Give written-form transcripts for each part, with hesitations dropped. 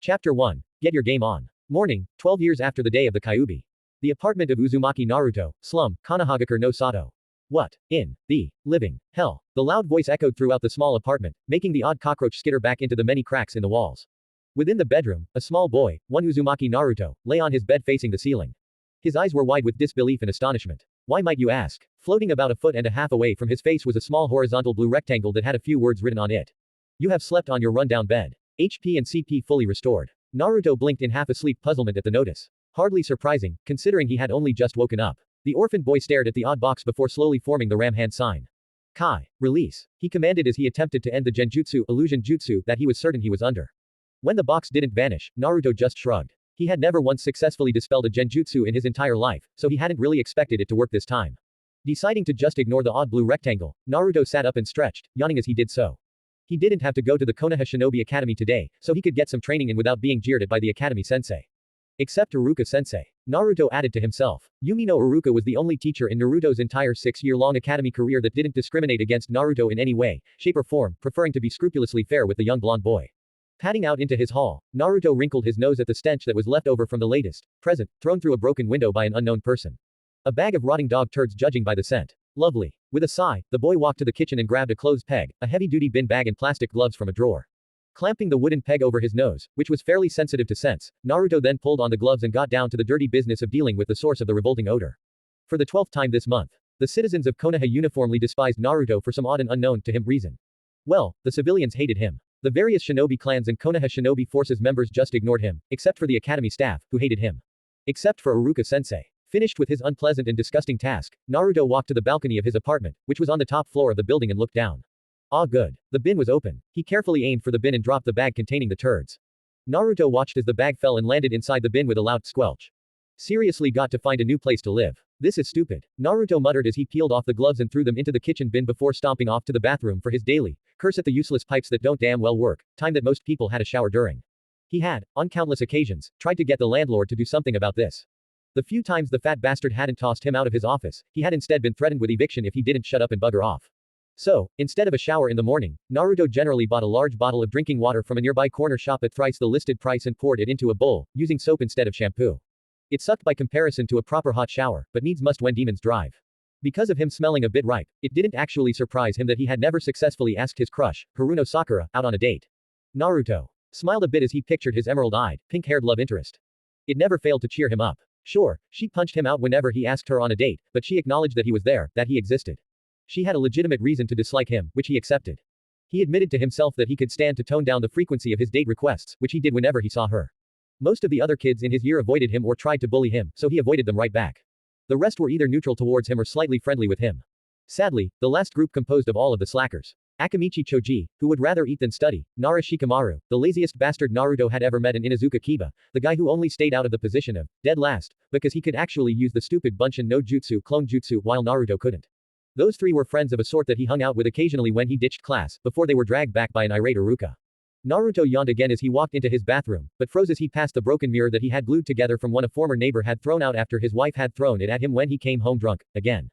Chapter 1. Get your game on. Morning, 12 years after the day of the Kyubi. The apartment of Uzumaki Naruto, slum, Kanahagakure no Sato. What? In the living hell? The loud voice echoed throughout the small apartment, making the odd cockroach skitter back into the many cracks in the walls. Within the bedroom, a small boy, one Uzumaki Naruto, lay on his bed facing the ceiling. His eyes were wide with disbelief and astonishment. Why might you ask? Floating about a foot and a half away from his face was a small horizontal blue rectangle that had a few words written on it. You have slept on your rundown bed. HP and CP fully restored. Naruto blinked in half-asleep puzzlement at the notice. Hardly surprising, considering he had only just woken up. The orphaned boy stared at the odd box before slowly forming the ram hand sign. Kai, release. He commanded as he attempted to end the genjutsu illusion jutsu that he was certain he was under. When the box didn't vanish, Naruto just shrugged. He had never once successfully dispelled a genjutsu in his entire life, so he hadn't really expected it to work this time. Deciding to just ignore the odd blue rectangle, Naruto sat up and stretched, yawning as he did so. He didn't have to go to the Konoha Shinobi Academy today, so he could get some training in without being jeered at by the Academy sensei. Except Iruka sensei. Naruto added to himself. Yumi no Iruka was the only teacher in Naruto's entire 6-year-long academy career that didn't discriminate against Naruto in any way, shape or form, preferring to be scrupulously fair with the young blonde boy. Padding out into his hall, Naruto wrinkled his nose at the stench that was left over from the latest present, thrown through a broken window by an unknown person. A bag of rotting dog turds judging by the scent. Lovely. With a sigh, the boy walked to the kitchen and grabbed a clothes peg, a heavy-duty bin bag and plastic gloves from a drawer. Clamping the wooden peg over his nose, which was fairly sensitive to scents, Naruto then pulled on the gloves and got down to the dirty business of dealing with the source of the revolting odor. For the 12th time this month, the citizens of Konoha uniformly despised Naruto for some odd and unknown to him reason. Well, the civilians hated him. The various shinobi clans and Konoha shinobi forces members just ignored him, except for the academy staff, who hated him. Except for Iruka sensei. Finished with his unpleasant and disgusting task, Naruto walked to the balcony of his apartment, which was on the top floor of the building and looked down. Ah good. The bin was open. He carefully aimed for the bin and dropped the bag containing the turds. Naruto watched as the bag fell and landed inside the bin with a loud squelch. Seriously got to find a new place to live. This is stupid. Naruto muttered as he peeled off the gloves and threw them into the kitchen bin before stomping off to the bathroom for his daily curse at the useless pipes that don't damn well work, time that most people had a shower during. He had, on countless occasions, tried to get the landlord to do something about this. The few times the fat bastard hadn't tossed him out of his office, he had instead been threatened with eviction if he didn't shut up and bugger off. So, instead of a shower in the morning, Naruto generally bought a large bottle of drinking water from a nearby corner shop at thrice the listed price and poured it into a bowl, using soap instead of shampoo. It sucked by comparison to a proper hot shower, but needs must when demons drive. Because of him smelling a bit ripe, it didn't actually surprise him that he had never successfully asked his crush, Haruno Sakura, out on a date. Naruto smiled a bit as he pictured his emerald-eyed, pink-haired love interest. It never failed to cheer him up. Sure, she punched him out whenever he asked her on a date, but she acknowledged that he was there, that he existed. She had a legitimate reason to dislike him, which he accepted. He admitted to himself that he could stand to tone down the frequency of his date requests, which he did whenever he saw her. Most of the other kids in his year avoided him or tried to bully him, so he avoided them right back. The rest were either neutral towards him or slightly friendly with him. Sadly, the last group composed of all of the slackers. Akamichi Choji, who would rather eat than study, Nara Shikamaru, the laziest bastard Naruto had ever met, and Inuzuka Kiba, the guy who only stayed out of the position of dead last, because he could actually use the stupid Bunshin no Jutsu clone jutsu while Naruto couldn't. Those three were friends of a sort that he hung out with occasionally when he ditched class, before they were dragged back by an irate Iruka. Naruto yawned again as he walked into his bathroom, but froze as he passed the broken mirror that he had glued together from one a former neighbor had thrown out after his wife had thrown it at him when he came home drunk, again.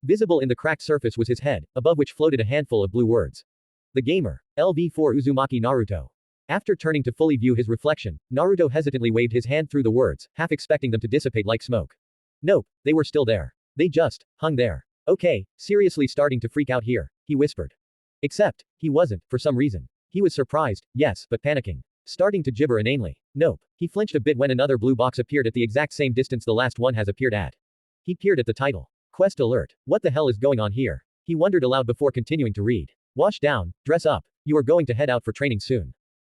Visible in the cracked surface was his head, above which floated a handful of blue words. The gamer. LV4 Uzumaki Naruto. After turning to fully view his reflection, Naruto hesitantly waved his hand through the words, half expecting them to dissipate like smoke. Nope, they were still there. They just hung there. Okay, seriously starting to freak out here, he whispered. Except, he wasn't, for some reason. He was surprised, yes, but panicking. Starting to gibber inanely. Nope. He flinched a bit when another blue box appeared at the exact same distance the last one has appeared at. He peered at the title. Quest alert. What the hell is going on here? He wondered aloud before continuing to read. Wash down, dress up. You are going to head out for training soon.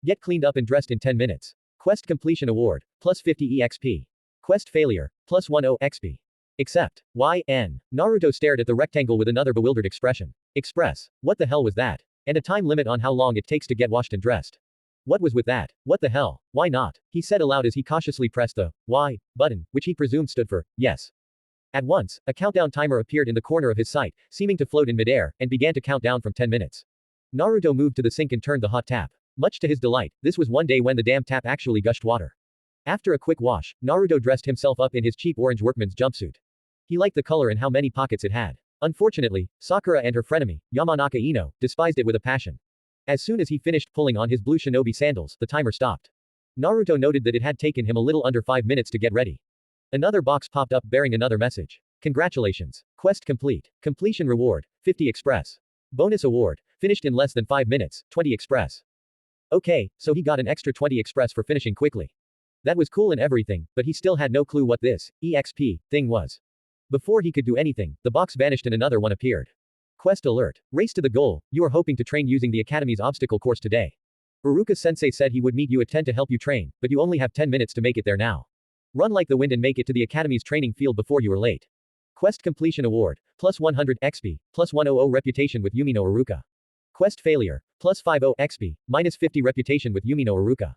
Get cleaned up and dressed in 10 minutes. Quest completion award, plus 50 EXP. Quest failure, plus 10 XP. Except, YN. Naruto stared at the rectangle with another bewildered expression. Express. What the hell was that? And a time limit on how long it takes to get washed and dressed. What was with that? What the hell? Why not? He said aloud as he cautiously pressed the Y button, which he presumed stood for yes. At once, a countdown timer appeared in the corner of his sight, seeming to float in midair, and began to count down from 10 minutes. Naruto moved to the sink and turned the hot tap. Much to his delight, this was one day when the damn tap actually gushed water. After a quick wash, Naruto dressed himself up in his cheap orange workman's jumpsuit. He liked the color and how many pockets it had. Unfortunately, Sakura and her frenemy, Yamanaka Ino, despised it with a passion. As soon as he finished pulling on his blue shinobi sandals, the timer stopped. Naruto noted that it had taken him a little under 5 minutes to get ready. Another box popped up bearing another message. Congratulations. Quest complete. Completion reward, 50 express. Bonus award, finished in less than 5 minutes, 20 express. Okay, so he got an extra 20 express for finishing quickly. That was cool and everything, but he still had no clue what this EXP thing was. Before he could do anything, the box vanished and another one appeared. Quest alert. Race to the goal. You are hoping to train using the Academy's obstacle course today. Uruka-sensei said he would meet you at 10 to help you train, but you only have 10 minutes to make it there now. Run like the wind and make it to the Academy's training field before you are late. Quest completion award, plus 100 XP, plus 100 reputation with Yumi no Uruka. Quest failure, plus 50 XP, minus 50 reputation with Yumi no Uruka.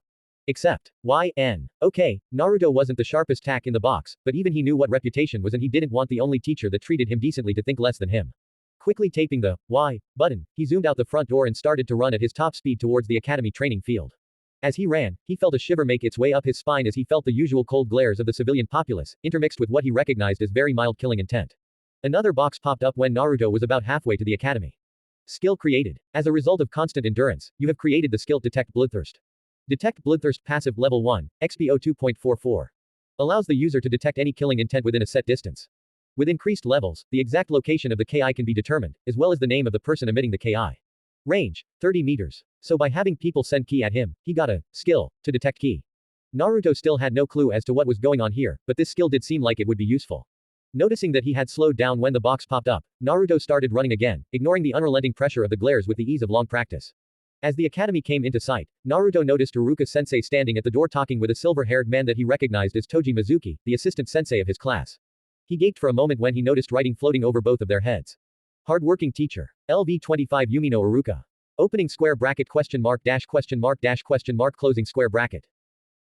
Except, YN. Okay, Naruto wasn't the sharpest tack in the box, but even he knew what reputation was and he didn't want the only teacher that treated him decently to think less than him. Quickly taping the Y button, he zoomed out the front door and started to run at his top speed towards the Academy training field. As he ran, he felt a shiver make its way up his spine as he felt the usual cold glares of the civilian populace, intermixed with what he recognized as very mild killing intent. Another box popped up when Naruto was about halfway to the Academy. Skill created. As a result of constant endurance, you have created the skill Detect Bloodthirst. Detect Bloodthirst passive level 1, XP 02.44. Allows the user to detect any killing intent within a set distance. With increased levels, the exact location of the KI can be determined, as well as the name of the person emitting the KI. Range, 30 meters. So by having people send ki at him, he got a skill to detect ki. Naruto still had no clue as to what was going on here, but this skill did seem like it would be useful. Noticing that he had slowed down when the box popped up, Naruto started running again, ignoring the unrelenting pressure of the glares with the ease of long practice. As the academy came into sight, Naruto noticed Uruka-sensei standing at the door talking with a silver-haired man that he recognized as Toji Mizuki, the assistant sensei of his class. He gaped for a moment when he noticed writing floating over both of their heads. Hardworking teacher. LV25 Yumi no Uruka. Opening square bracket question mark closing square bracket.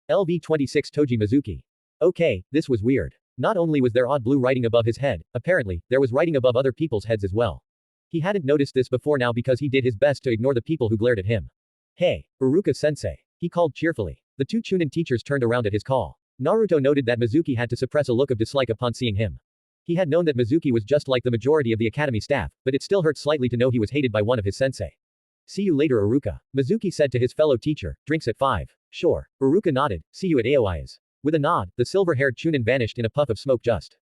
LV26 Toji Mizuki. Okay, this was weird. Not only was there odd blue writing above his head, apparently, there was writing above other people's heads as well. He hadn't noticed this before now because he did his best to ignore the people who glared at him. Hey, Uruka-sensei. He called cheerfully. The two Chunin teachers turned around at his call. Naruto noted that Mizuki had to suppress a look of dislike upon seeing him. He had known that Mizuki was just like the majority of the academy staff, but it still hurt slightly to know he was hated by one of his sensei. See you later Uruka. Mizuki said to his fellow teacher, drinks at 5. Sure. Uruka nodded, see you at Aoi's. With a nod, the silver-haired Chunin vanished in a puff of smoke just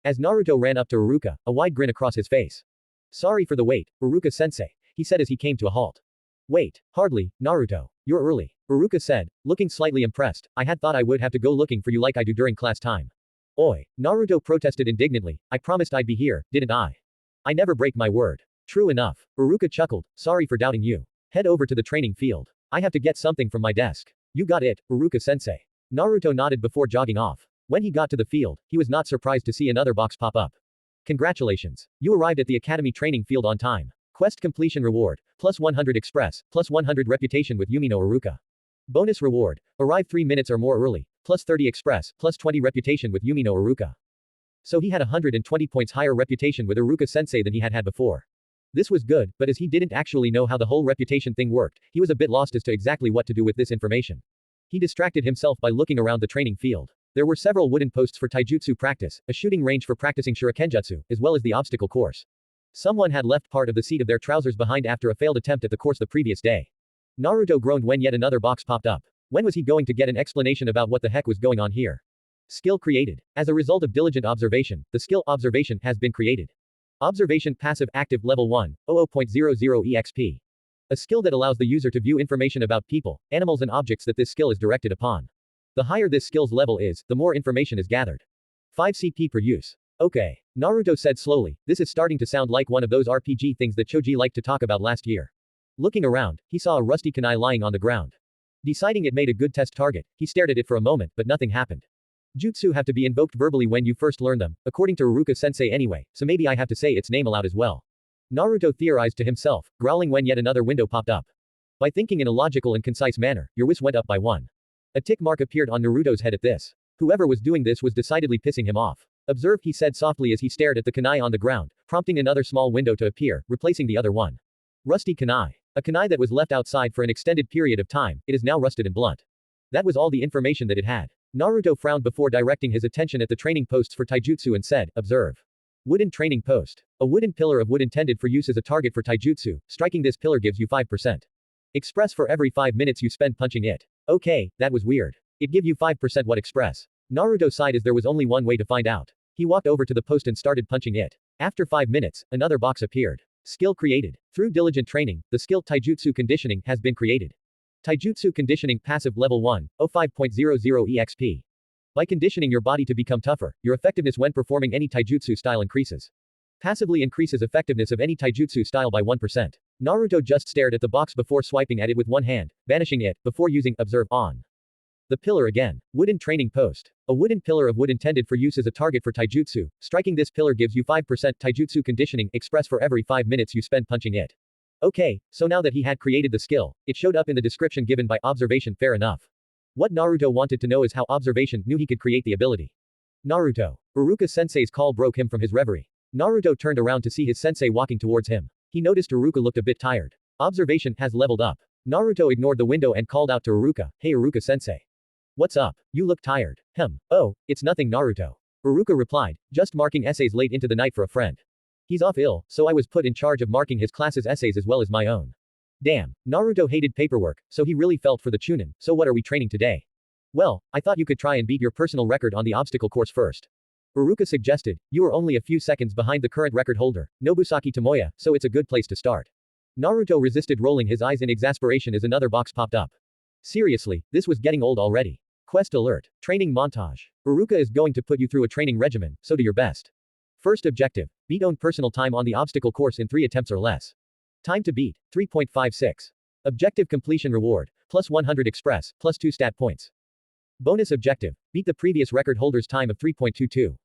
as Naruto ran up to Uruka, a wide grin across his face. Sorry for the wait, Uruka-sensei, he said as he came to a halt. Wait, hardly, Naruto. You're early, Uruka said, looking slightly impressed. I had thought I would have to go looking for you like I do during class time. Oi, Naruto protested indignantly, I promised I'd be here, didn't I? I never break my word. True enough, Uruka chuckled, sorry for doubting you. Head over to the training field. I have to get something from my desk. You got it, Uruka-sensei. Naruto nodded before jogging off. When he got to the field, he was not surprised to see another box pop up. Congratulations. You arrived at the academy training field on time. Quest completion reward, plus 100 express, plus 100 reputation with Yumi no Uruka. Bonus reward, arrive 3 minutes or more early, plus 30 express, plus 20 reputation with Yumi no Uruka. So he had 120 points higher reputation with Uruka-sensei than he had had before. This was good, but as he didn't actually know how the whole reputation thing worked, he was a bit lost as to exactly what to do with this information. He distracted himself by looking around the training field. There were several wooden posts for taijutsu practice, a shooting range for practicing shurikenjutsu, as well as the obstacle course. Someone had left part of the seat of their trousers behind after a failed attempt at the course the previous day. Naruto groaned when yet another box popped up. When was he going to get an explanation about what the heck was going on here? Skill created. As a result of diligent observation, the skill observation has been created. Observation passive active level 1, 00.00 EXP. A skill that allows the user to view information about people, animals and objects that this skill is directed upon. The higher this skill's level is, the more information is gathered. 5 CP per use. Okay. Naruto said slowly, this is starting to sound like one of those RPG things that Choji liked to talk about last year. Looking around, he saw a rusty kunai lying on the ground. Deciding it made a good test target, he stared at it for a moment but nothing happened. Jutsu have to be invoked verbally when you first learn them, according to Uruka-sensei anyway, so maybe I have to say its name aloud as well. Naruto theorized to himself, growling when yet another window popped up. By thinking in a logical and concise manner, your wish went up by 1. A tick mark appeared on Naruto's head at this. Whoever was doing this was decidedly pissing him off. Observe, he said softly as he stared at the kunai on the ground, prompting another small window to appear, replacing the other one. Rusty kunai. A kunai that was left outside for an extended period of time, it is now rusted and blunt. That was all the information that it had. Naruto frowned before directing his attention at the training posts for taijutsu and said, observe. Wooden training post. A wooden pillar of wood intended for use as a target for taijutsu, striking this pillar gives you 5%. Express for every 5 minutes you spend punching it. Okay, that was weird. It give you 5% what express. Naruto sighed as there was only one way to find out. He walked over to the post and started punching it. After 5 minutes, another box appeared. Skill created. Through diligent training, the skill Taijutsu Conditioning has been created. Taijutsu Conditioning Passive Level 1, 05.00 EXP. By conditioning your body to become tougher, your effectiveness when performing any taijutsu style increases. Passively increases effectiveness of any taijutsu style by 1%. Naruto just stared at the box before swiping at it with one hand, banishing it, before using Observe on. The pillar again. Wooden training post. A wooden pillar of wood intended for use as a target for taijutsu. Striking this pillar gives you 5% taijutsu conditioning express for every 5 minutes you spend punching it. Okay, so now that he had created the skill, it showed up in the description given by observation. Fair enough. What Naruto wanted to know is how observation knew he could create the ability. Naruto. Iruka-sensei's call broke him from his reverie. Naruto turned around to see his sensei walking towards him. He noticed Iruka looked a bit tired. Observation has leveled up. Naruto ignored the window and called out to Iruka, "Hey Iruka-sensei. What's up? You look tired." Oh, it's nothing Naruto. Iruka replied, just marking essays late into the night for a friend. He's off ill, so I was put in charge of marking his class's essays as well as my own. Damn, Naruto hated paperwork, so he really felt for the Chunin. So what are we training today? Well, I thought you could try and beat your personal record on the obstacle course first. Iruka suggested, you are only a few seconds behind the current record holder, Nobusaki Tomoya, so it's a good place to start. Naruto resisted rolling his eyes in exasperation as another box popped up. Seriously, this was getting old already. Quest alert. Training montage. Iruka is going to put you through a training regimen, so do your best. First objective. Beat own personal time on the obstacle course in 3 attempts or less. Time to beat, 3.56. Objective completion reward, plus 100 express, plus 2 stat points. Bonus objective. Beat the previous record holder's time of 3.22.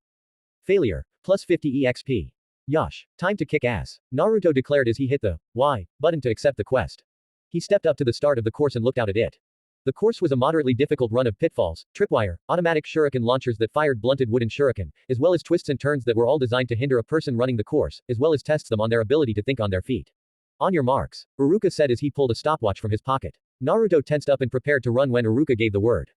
Failure, plus 50 EXP. Yosh. Time to kick ass. Naruto declared as he hit the Y button to accept the quest. He stepped up to the start of the course and looked out at it. The course was a moderately difficult run of pitfalls, tripwire, automatic shuriken launchers that fired blunted wooden shuriken, as well as twists and turns that were all designed to hinder a person running the course, as well as tests them on their ability to think on their feet. On your marks, Iruka said as he pulled a stopwatch from his pocket. Naruto tensed up and prepared to run when Iruka gave the word.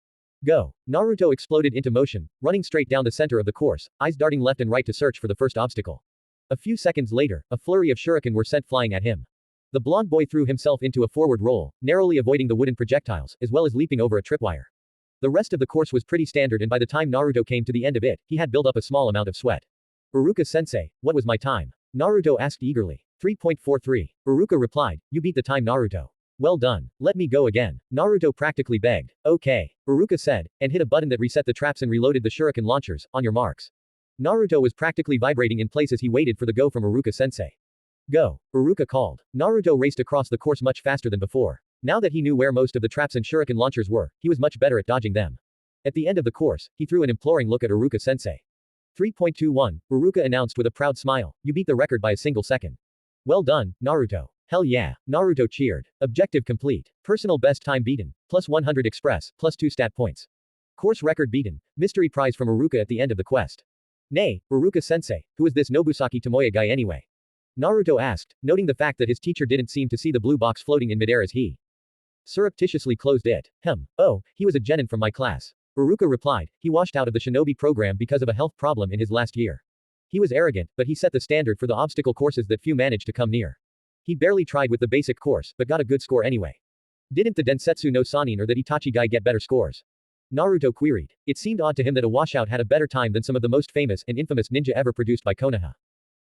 Go. Naruto exploded into motion, running straight down the center of the course, eyes darting left and right to search for the first obstacle. A few seconds later, a flurry of shuriken were sent flying at him. The blonde boy threw himself into a forward roll, narrowly avoiding the wooden projectiles, as well as leaping over a tripwire. The rest of the course was pretty standard and by the time Naruto came to the end of it, he had built up a small amount of sweat. Iruka-sensei, what was my time? Naruto asked eagerly. 3.43. Iruka replied, you beat the time Naruto. Well done. Let me go again. Naruto practically begged. Okay. Iruka said, and hit a button that reset the traps and reloaded the shuriken launchers. On your marks. Naruto was practically vibrating in place as he waited for the go from Iruka-sensei. Go. Iruka called. Naruto raced across the course much faster than before. Now that he knew where most of the traps and shuriken launchers were, he was much better at dodging them. At the end of the course, he threw an imploring look at Iruka-sensei. 3.21. Iruka announced with a proud smile, you beat the record by a single second. Well done, Naruto. Hell yeah. Naruto cheered. Objective complete. Personal best time beaten. Plus 100 express, plus 2 stat points. Course record beaten. Mystery prize from Iruka at the end of the quest. Nay, Iruka-sensei, who is this Nobusaki Tomoya guy anyway? Naruto asked, noting the fact that his teacher didn't seem to see the blue box floating in midair as he surreptitiously closed it. Oh, he was a genin from my class. Iruka replied, he washed out of the shinobi program because of a health problem in his last year. He was arrogant, but he set the standard for the obstacle courses that few managed to come near. He barely tried with the basic course, but got a good score anyway. Didn't the Densetsu no Sanin or that Itachi guy get better scores? Naruto queried. It seemed odd to him that a washout had a better time than some of the most famous and infamous ninja ever produced by Konoha.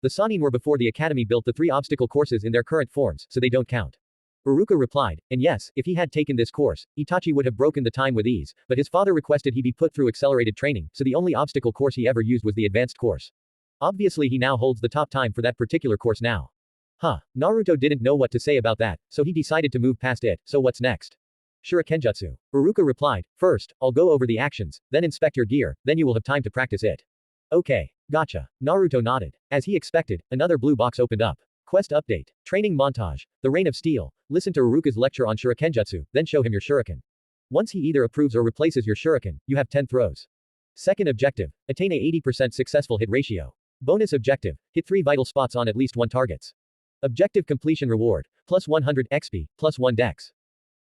The Sanin were before the academy built the 3 obstacle courses in their current forms, so they don't count. Iruka replied, and yes, if he had taken this course, Itachi would have broken the time with ease, but his father requested he be put through accelerated training, so the only obstacle course he ever used was the advanced course. Obviously he now holds the top time for that particular course now. Naruto didn't know what to say about that, so he decided to move past it, so what's next? Shurikenjutsu. Iruka replied, first, I'll go over the actions, then inspect your gear, then you will have time to practice it. Okay. Gotcha. Naruto nodded. As he expected, another blue box opened up. Quest update. Training montage. The Reign of Steel. Listen to Iruka's lecture on Shurikenjutsu, then show him your shuriken. Once he either approves or replaces your shuriken, you have 10 throws. Second objective. Attain a 80% successful hit ratio. Bonus objective. Hit 3 vital spots on at least 1 targets. Objective completion reward. Plus 100 XP, plus 1 dex.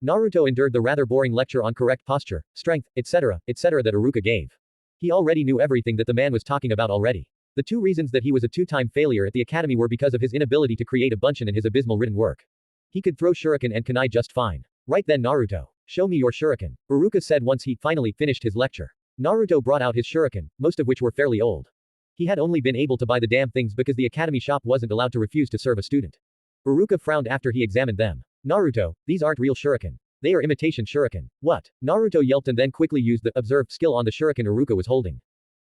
Naruto endured the rather boring lecture on correct posture, strength, etc., that Iruka gave. He already knew everything that the man was talking about already. The 2 reasons that he was a 2-time failure at the academy were because of his inability to create a bunshin and his abysmal written work. He could throw shuriken and kunai just fine. Right then Naruto Show me your shuriken, Uruka said once he finally finished his lecture. Naruto brought out his shuriken, most of which were fairly old. He had only been able to buy the damn things because the academy shop wasn't allowed to refuse to serve a student. Uruka frowned after he examined them. Naruto, these aren't real shuriken. They are imitation shuriken. What? Naruto yelped and then quickly used the observed skill on the shuriken Uruka was holding.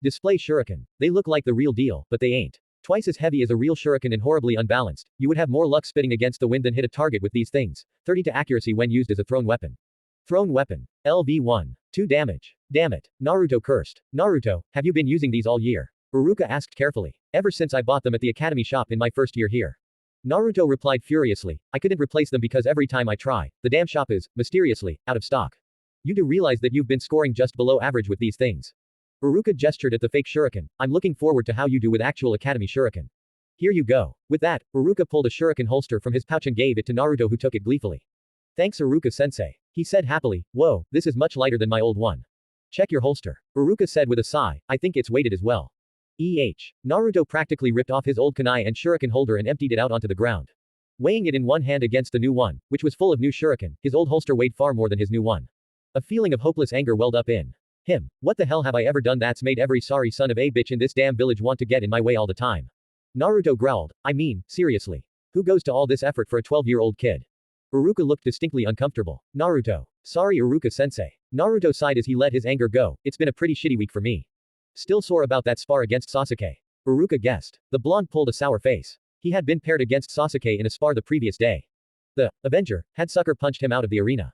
Display shuriken. They look like the real deal, but they ain't. Twice as heavy as a real shuriken and horribly unbalanced. You would have more luck spitting against the wind than hit a target with these things. 30 to accuracy when used as a thrown weapon. Thrown weapon. LV1. 2 damage. Damn it. Naruto cursed. Naruto, have you been using these all year? Uruka asked carefully. Ever since I bought them at the academy shop in my first year here. Naruto replied furiously. I couldn't replace them because every time I try, the damn shop is, mysteriously, out of stock. You do realize that you've been scoring just below average with these things. Uruka gestured at the fake shuriken. I'm looking forward to how you do with actual academy shuriken. Here you go. With that, Uruka pulled a shuriken holster from his pouch and gave it to Naruto, who took it gleefully. Thanks Uruka-sensei. He said happily. Whoa, this is much lighter than my old one. Check your holster. Uruka said with a sigh. I think it's weighted as well. Naruto practically ripped off his old kunai and shuriken holder and emptied it out onto the ground. Weighing it in one hand against the new one, which was full of new shuriken, his old holster weighed far more than his new one. A feeling of hopeless anger welled up in him. What the hell have I ever done that's made every sorry son of a bitch in this damn village want to get in my way all the time? Naruto growled. I mean, seriously. Who goes to all this effort for a 12-year-old kid? Uruka looked distinctly uncomfortable. Naruto. Sorry Uruka-sensei. Naruto sighed as he let his anger go. It's been a pretty shitty week for me. Still sore about that spar against Sasuke. Uruka guessed. The blonde pulled a sour face. He had been paired against Sasuke in a spar the previous day. The Avenger had sucker punched him out of the arena.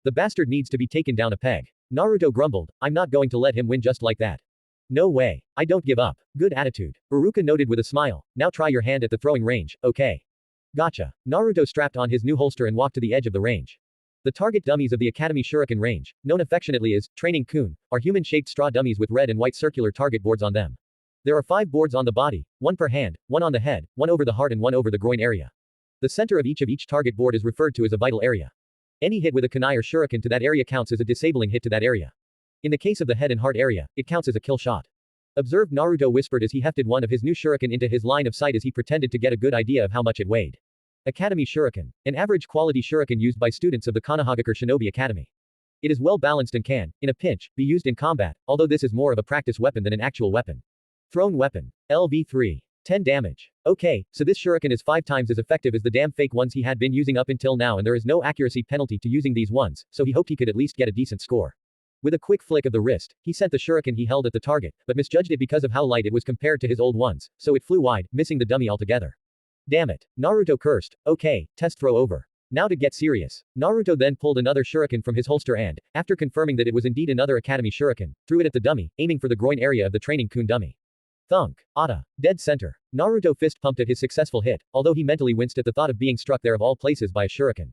The bastard needs to be taken down a peg. Naruto grumbled. I'm not going to let him win just like that. No way. I don't give up. Good attitude. Uruka noted with a smile. Now try your hand at the throwing range, okay? Gotcha. Naruto strapped on his new holster and walked to the edge of the range. The target dummies of the Academy Shuriken range, known affectionately as Training Kun, are human-shaped straw dummies with red and white circular target boards on them. There are 5 boards on the body, 1 per hand, 1 on the head, 1 over the heart and 1 over the groin area. The center of each target board is referred to as a vital area. Any hit with a kunai or shuriken to that area counts as a disabling hit to that area. In the case of the head and heart area, it counts as a kill shot. Observed, Naruto whispered as he hefted one of his new shuriken into his line of sight as he pretended to get a good idea of how much it weighed. Academy Shuriken. An average quality shuriken used by students of the Konohagakure Shinobi Academy. It is well balanced and can, in a pinch, be used in combat, although this is more of a practice weapon than an actual weapon. Thrown weapon. LV3. 10 damage. Okay, so this shuriken is 5 times as effective as the damn fake ones he had been using up until now, and there is no accuracy penalty to using these ones, so he hoped he could at least get a decent score. With a quick flick of the wrist, he sent the shuriken he held at the target, but misjudged it because of how light it was compared to his old ones, so it flew wide, missing the dummy altogether. Damn it. Naruto cursed. Okay, test throw over. Now to get serious. Naruto then pulled another shuriken from his holster and, after confirming that it was indeed another Academy Shuriken, threw it at the dummy, aiming for the groin area of the Training Kun dummy. Thunk. Ata. Dead center. Naruto fist pumped at his successful hit, although he mentally winced at the thought of being struck there of all places by a shuriken.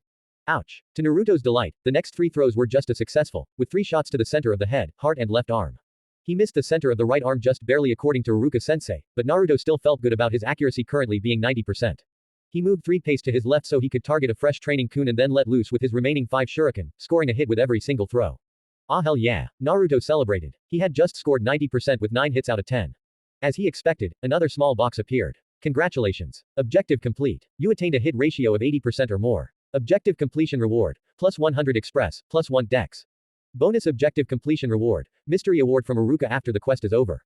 Ouch. To Naruto's delight, the next 3 throws were just as successful, with 3 shots to the center of the head, heart and left arm. He missed the center of the right arm just barely according to Uruka-sensei, but Naruto still felt good about his accuracy currently being 90%. He moved 3 pace to his left so he could target a fresh Training Kun and then let loose with his remaining 5 shuriken, scoring a hit with every single throw. Ah hell yeah, Naruto celebrated. He had just scored 90% with 9 hits out of 10. As he expected, another small box appeared. Congratulations. Objective complete. You attained a hit ratio of 80% or more. Objective completion reward, plus 100 express, plus 1 dex. Bonus objective completion reward, mystery award from Uruka after the quest is over.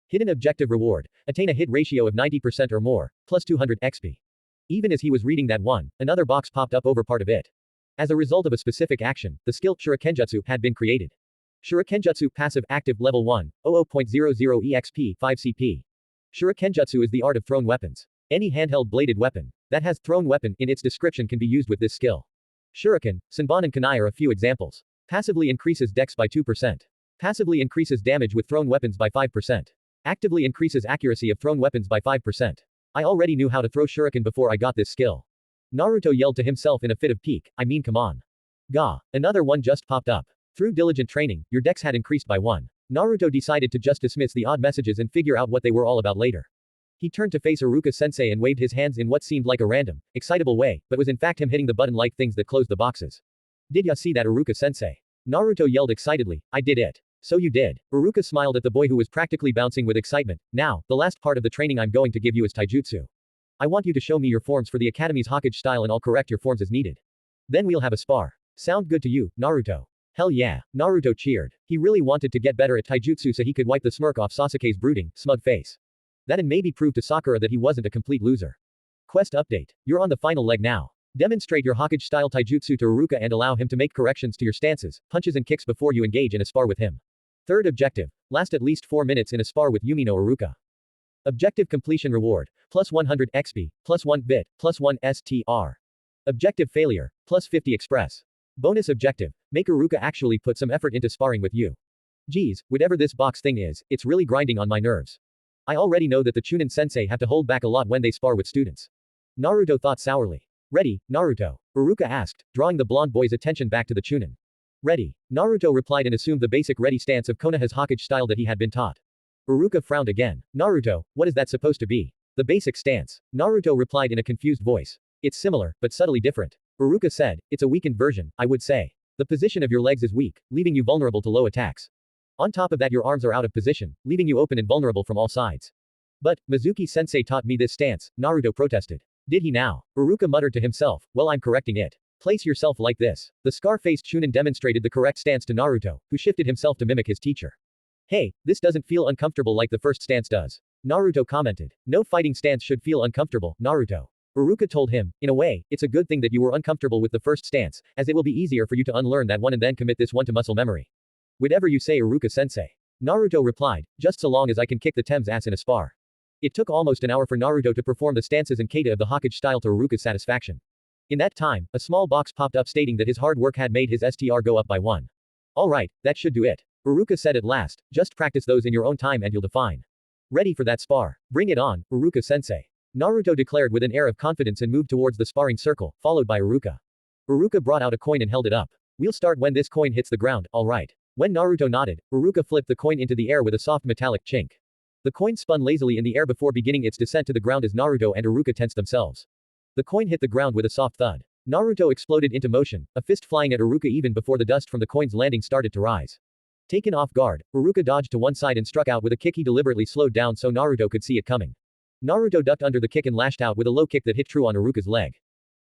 Hidden objective reward, attain a hit ratio of 90% or more, plus 200 XP. Even as he was reading that one, another box popped up over part of it. As a result of a specific action, the skill Shurikenjutsu had been created. Shurikenjutsu passive active level 1, 00.00 EXP 5 CP. Shurikenjutsu is the art of thrown weapons. Any handheld bladed weapon that has thrown weapon in its description can be used with this skill. Shuriken, Senbon and Kunai are a few examples. Passively increases dex by 2%. Passively increases damage with thrown weapons by 5%. Actively increases accuracy of thrown weapons by 5%. I already knew how to throw shuriken before I got this skill. Naruto yelled to himself in a fit of pique, I mean come on. Gah, another one just popped up. Through diligent training, your dex had increased by 1. Naruto decided to just dismiss the odd messages and figure out what they were all about later. He turned to face Uruka-sensei and waved his hands in what seemed like a random, excitable way, but was in fact him hitting the button-like things that closed the boxes. Did ya see that Uruka-sensei? Naruto yelled excitedly, I did it. So you did. Uruka smiled at the boy who was practically bouncing with excitement. Now, the last part of the training I'm going to give you is taijutsu. I want you to show me your forms for the Academy's Hokage style and I'll correct your forms as needed. Then we'll have a spar. Sound good to you, Naruto? Hell yeah, Naruto cheered. He really wanted to get better at taijutsu so he could wipe the smirk off Sasuke's brooding, smug face. That and maybe prove to Sakura that he wasn't a complete loser. Quest update. You're on the final leg now. Demonstrate your Hokage-style taijutsu to Iruka and allow him to make corrections to your stances, punches and kicks before you engage in a spar with him. Third objective. Last at least 4 minutes in a spar with Yumi no Iruka. Objective completion reward. Plus 100 XP, plus 1 bit, plus 1 STR. Objective failure. Plus 50 express. Bonus objective. Make Iruka actually put some effort into sparring with you. Geez, whatever this box thing is, it's really grinding on my nerves. I already know that the Chunin sensei have to hold back a lot when they spar with students. Naruto thought sourly. Ready, Naruto? Iruka asked, drawing the blonde boy's attention back to the Chunin. Ready. Naruto replied and assumed the basic ready stance of Konoha's Hokage style that he had been taught. Iruka frowned again. Naruto, what is that supposed to be? The basic stance. Naruto replied in a confused voice. It's similar, but subtly different. Iruka said, it's a weakened version, I would say. The position of your legs is weak, leaving you vulnerable to low attacks. On top of that your arms are out of position, leaving you open and vulnerable from all sides. But, Mizuki-sensei taught me this stance, Naruto protested. Did he now? Iruka muttered to himself, well I'm correcting it. Place yourself like this. The scar-faced Chunin demonstrated the correct stance to Naruto, who shifted himself to mimic his teacher. Hey, this doesn't feel uncomfortable like the first stance does. Naruto commented. No fighting stance should feel uncomfortable, Naruto. Iruka told him, in a way, it's a good thing that you were uncomfortable with the first stance, as it will be easier for you to unlearn that one and then commit this one to muscle memory. Whatever you say Iruka-sensei. Naruto replied, just so long as I can kick the Tem's ass in a spar. It took almost an hour for Naruto to perform the stances and kata of the Hokage style to Iruka's satisfaction. In that time, a small box popped up stating that his hard work had made his STR go up by 1. Alright, that should do it. Iruka said at last, just practice those in your own time and you'll define. Ready for that spar. Bring it on, Iruka-sensei. Naruto declared with an air of confidence and moved towards the sparring circle, followed by Iruka. Iruka brought out a coin and held it up. We'll start when this coin hits the ground, alright. When Naruto nodded, Iruka flipped the coin into the air with a soft metallic chink. The coin spun lazily in the air before beginning its descent to the ground as Naruto and Iruka tensed themselves. The coin hit the ground with a soft thud. Naruto exploded into motion, a fist flying at Iruka even before the dust from the coin's landing started to rise. Taken off guard, Iruka dodged to one side and struck out with a kick he deliberately slowed down so Naruto could see it coming. Naruto ducked under the kick and lashed out with a low kick that hit true on Iruka's leg.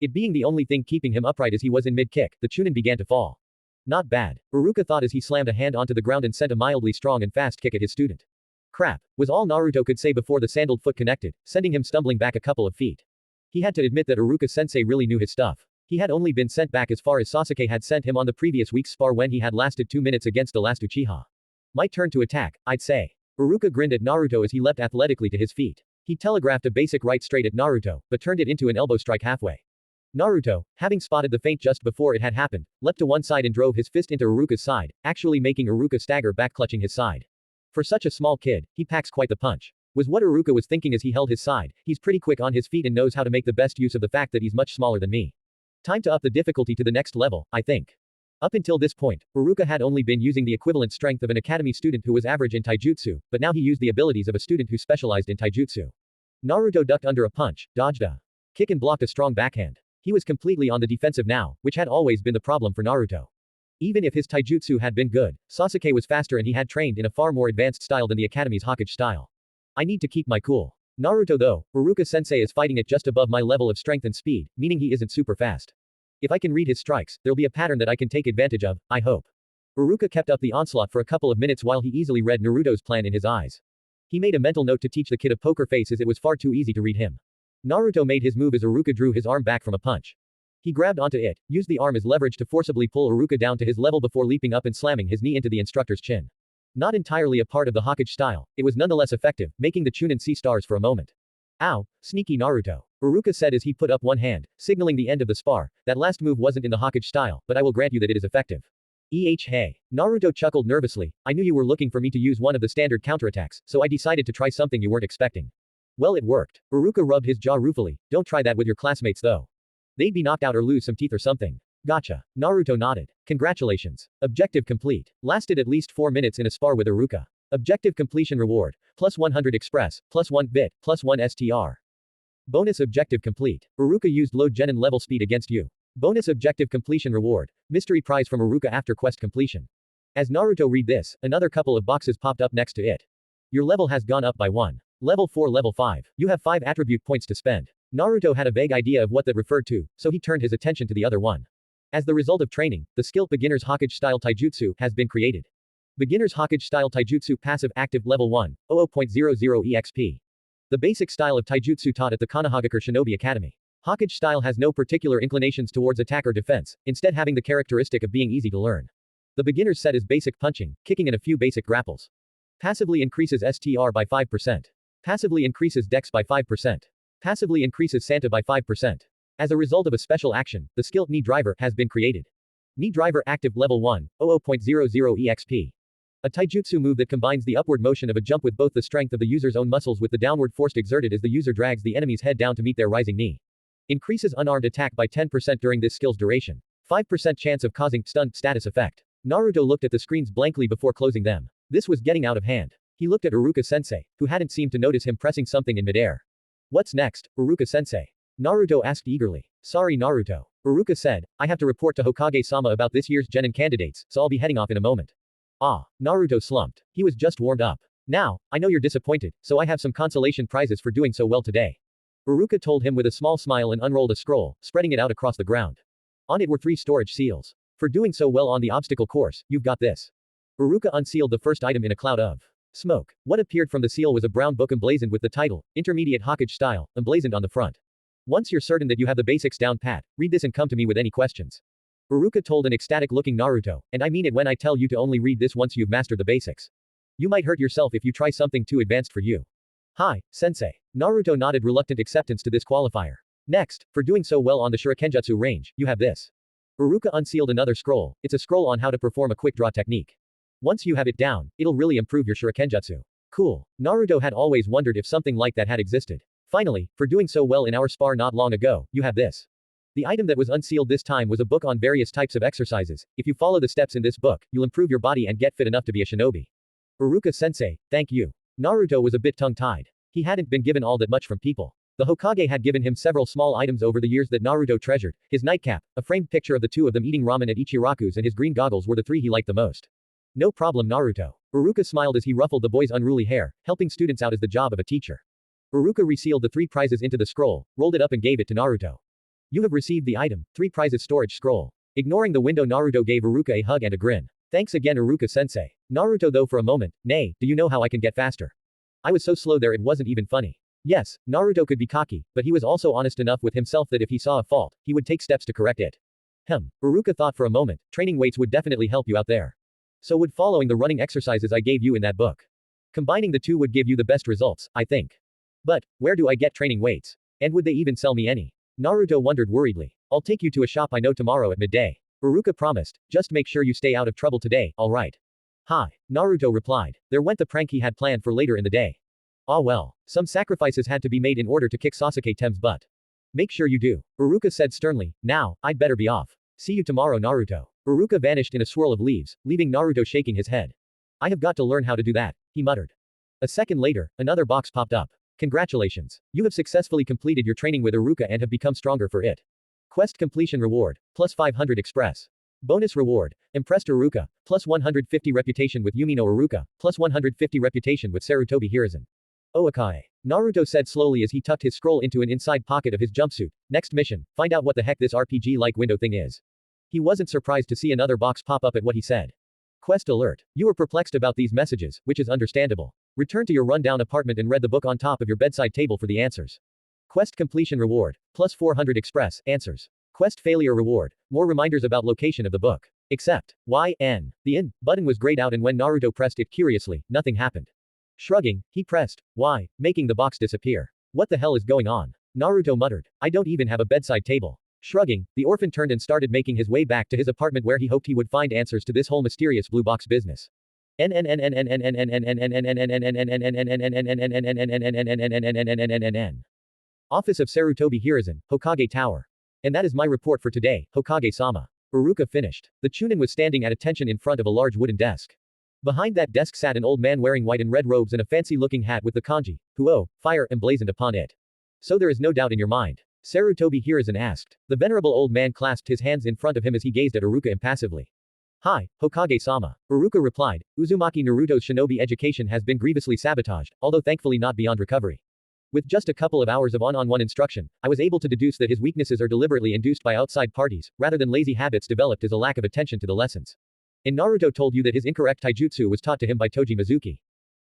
It being the only thing keeping him upright as he was in mid-kick, the Chunin began to fall. Not bad, Iruka thought as he slammed a hand onto the ground and sent a mildly strong and fast kick at his student. Crap, was all Naruto could say before the sandaled foot connected, sending him stumbling back a couple of feet. He had to admit that Iruka-sensei really knew his stuff. He had only been sent back as far as Sasuke had sent him on the previous week's spar when he had lasted 2 minutes against the last Uchiha. Might turn to attack, I'd say. Iruka grinned at Naruto as he leapt athletically to his feet. He telegraphed a basic right straight at Naruto, but turned it into an elbow strike halfway. Naruto, having spotted the feint just before it had happened, leapt to one side and drove his fist into Iruka's side, actually making Iruka stagger back clutching his side. For such a small kid, he packs quite the punch. Was what Iruka was thinking as he held his side, he's pretty quick on his feet and knows how to make the best use of the fact that he's much smaller than me. Time to up the difficulty to the next level, I think. Up until this point, Iruka had only been using the equivalent strength of an academy student who was average in taijutsu, but now he used the abilities of a student who specialized in taijutsu. Naruto ducked under a punch, dodged a kick and blocked a strong backhand. He was completely on the defensive now, which had always been the problem for Naruto. Even if his taijutsu had been good, Sasuke was faster and he had trained in a far more advanced style than the academy's Hokage style. I need to keep my cool. Naruto though, Iruka-sensei is fighting at just above my level of strength and speed, meaning he isn't super fast. If I can read his strikes, there'll be a pattern that I can take advantage of, I hope. Iruka kept up the onslaught for a couple of minutes while he easily read Naruto's plan in his eyes. He made a mental note to teach the kid a poker face as it was far too easy to read him. Naruto made his move as Iruka drew his arm back from a punch. He grabbed onto it, used the arm as leverage to forcibly pull Iruka down to his level before leaping up and slamming his knee into the instructor's chin. Not entirely a part of the Hokage style, it was nonetheless effective, making the Chunin see stars for a moment. Ow, sneaky Naruto. Iruka said as he put up one hand, signaling the end of the spar. That last move wasn't in the Hokage style, but I will grant you that it is effective. Hey. Naruto chuckled nervously, I knew you were looking for me to use one of the standard counterattacks, so I decided to try something you weren't expecting. Well it worked. Iruka rubbed his jaw ruefully, don't try that with your classmates though. They'd be knocked out or lose some teeth or something. Gotcha. Naruto nodded. Congratulations. Objective complete. Lasted at least 4 minutes in a spar with Iruka. Objective completion reward. Plus 100 express, plus 1 bit, plus 1 STR. Bonus objective complete. Iruka used low genin level speed against you. Bonus objective completion reward. Mystery prize from Iruka after quest completion. As Naruto read this, another couple of boxes popped up next to it. Your level has gone up by 1. Level 4 level 5. You have 5 attribute points to spend. Naruto had a vague idea of what that referred to, so he turned his attention to the other one. As the result of training, the skill Beginner's Hokage-style Taijutsu has been created. Beginner's Hokage-style Taijutsu passive active level 1, 00.00 EXP. The basic style of Taijutsu taught at the Konohagakure Shinobi Academy. Hokage style has no particular inclinations towards attack or defense, instead having the characteristic of being easy to learn. The beginner's set is basic punching, kicking and a few basic grapples. Passively increases STR by 5%. Passively increases Dex by 5%. Passively increases Santa by 5%. As a result of a special action, the skill Knee Driver has been created. Knee Driver active level 1, 00.00 EXP. A taijutsu move that combines the upward motion of a jump with both the strength of the user's own muscles with the downward force exerted as the user drags the enemy's head down to meet their rising knee. Increases unarmed attack by 10% during this skill's duration. 5% chance of causing stunned status effect. Naruto looked at the screens blankly before closing them. This was getting out of hand. He looked at Iruka-sensei, who hadn't seemed to notice him pressing something in midair. What's next, Iruka-sensei? Naruto asked eagerly. Sorry Naruto. Iruka said, I have to report to Hokage-sama about this year's Genin candidates, so I'll be heading off in a moment. Ah, Naruto slumped. He was just warmed up. Now, I know you're disappointed, so I have some consolation prizes for doing so well today. Iruka told him with a small smile and unrolled a scroll, spreading it out across the ground. On it were 3 storage seals. For doing so well on the obstacle course, you've got this. Iruka unsealed the first item in a cloud of smoke. What appeared from the seal was a brown book emblazoned with the title, Intermediate Hokage Style, emblazoned on the front. Once you're certain that you have the basics down pat, read this and come to me with any questions. Iruka told an ecstatic-looking Naruto, and I mean it when I tell you to only read this once you've mastered the basics. You might hurt yourself if you try something too advanced for you. Hi, sensei. Naruto nodded reluctant acceptance to this qualifier. Next, for doing so well on the Shurikenjutsu range, you have this. Iruka unsealed another scroll. It's a scroll on how to perform a quick draw technique. Once you have it down, it'll really improve your Shurikenjutsu. Cool. Naruto had always wondered if something like that had existed. Finally, for doing so well in our spar not long ago, you have this. The item that was unsealed this time was a book on various types of exercises. If you follow the steps in this book, you'll improve your body and get fit enough to be a shinobi. Iruka-sensei, thank you. Naruto was a bit tongue-tied. He hadn't been given all that much from people. The Hokage had given him several small items over the years that Naruto treasured. His nightcap, a framed picture of the 2 of them eating ramen at Ichiraku's and his green goggles were the 3 he liked the most. No problem Naruto. Iruka smiled as he ruffled the boy's unruly hair. Helping students out is the job of a teacher. Iruka resealed the 3 prizes into the scroll, rolled it up and gave it to Naruto. You have received the item, 3 prizes storage scroll. Ignoring the window Naruto gave Iruka a hug and a grin. Thanks again Iruka-sensei. Naruto though for a moment, nay, do you know how I can get faster? I was so slow there it wasn't even funny. Yes, Naruto could be cocky, but he was also honest enough with himself that if he saw a fault, he would take steps to correct it. Iruka thought for a moment, training weights would definitely help you out there. So would following the running exercises I gave you in that book. Combining the 2 would give you the best results, I think. But, where do I get training weights? And would they even sell me any? Naruto wondered worriedly. I'll take you to a shop I know tomorrow at midday. Iruka promised, just make sure you stay out of trouble today, alright. Hi. Naruto replied. There went the prank he had planned for later in the day. Ah well. Some sacrifices had to be made in order to kick Sasuke Tem's butt. Make sure you do. Iruka said sternly. Now, I'd better be off. See you tomorrow Naruto. Iruka vanished in a swirl of leaves, leaving Naruto shaking his head. I have got to learn how to do that, he muttered. A second later, another box popped up. Congratulations. You have successfully completed your training with Iruka and have become stronger for it. Quest completion reward, plus 500 express. Bonus reward, impressed Iruka, plus 150 reputation with Yumi no Iruka, plus 150 reputation with Sarutobi Hiruzen. Oakae. Naruto said slowly as he tucked his scroll into an inside pocket of his jumpsuit. Next mission, find out what the heck this RPG-like window thing is. He wasn't surprised to see another box pop up at what he said. Quest alert. You were perplexed about these messages, which is understandable. Return to your rundown apartment and read the book on top of your bedside table for the answers. Quest completion reward, plus 400 express, answers. Quest failure reward, more reminders about location of the book. Except, Y-N. The in button was grayed out and when Naruto pressed it curiously, nothing happened. Shrugging, he pressed Y, making the box disappear. What the hell is going on? Naruto muttered. I don't even have a bedside table. Shrugging, the orphan turned and started making his way back to his apartment where he hoped he would find answers to this whole mysterious blue box business. Office of Sarutobi Hiruzen, Hokage Tower. And that is my report for today, Hokage-sama. Iruka finished. The Chunin was standing at attention in front of a large wooden desk. Behind that desk sat an old man wearing white and red robes and a fancy-looking hat with the kanji, Huo, fire, emblazoned upon it. So there is no doubt in your mind? Sarutobi Hiruzen asked. The venerable old man clasped his hands in front of him as he gazed at Iruka impassively. Hi, Hokage-sama. Iruka replied. Uzumaki Naruto's shinobi education has been grievously sabotaged, although thankfully not beyond recovery. With just a couple of hours of one-on-one instruction, I was able to deduce that his weaknesses are deliberately induced by outside parties, rather than lazy habits developed as a lack of attention to the lessons. And Naruto told you that his incorrect taijutsu was taught to him by Toji Mizuki.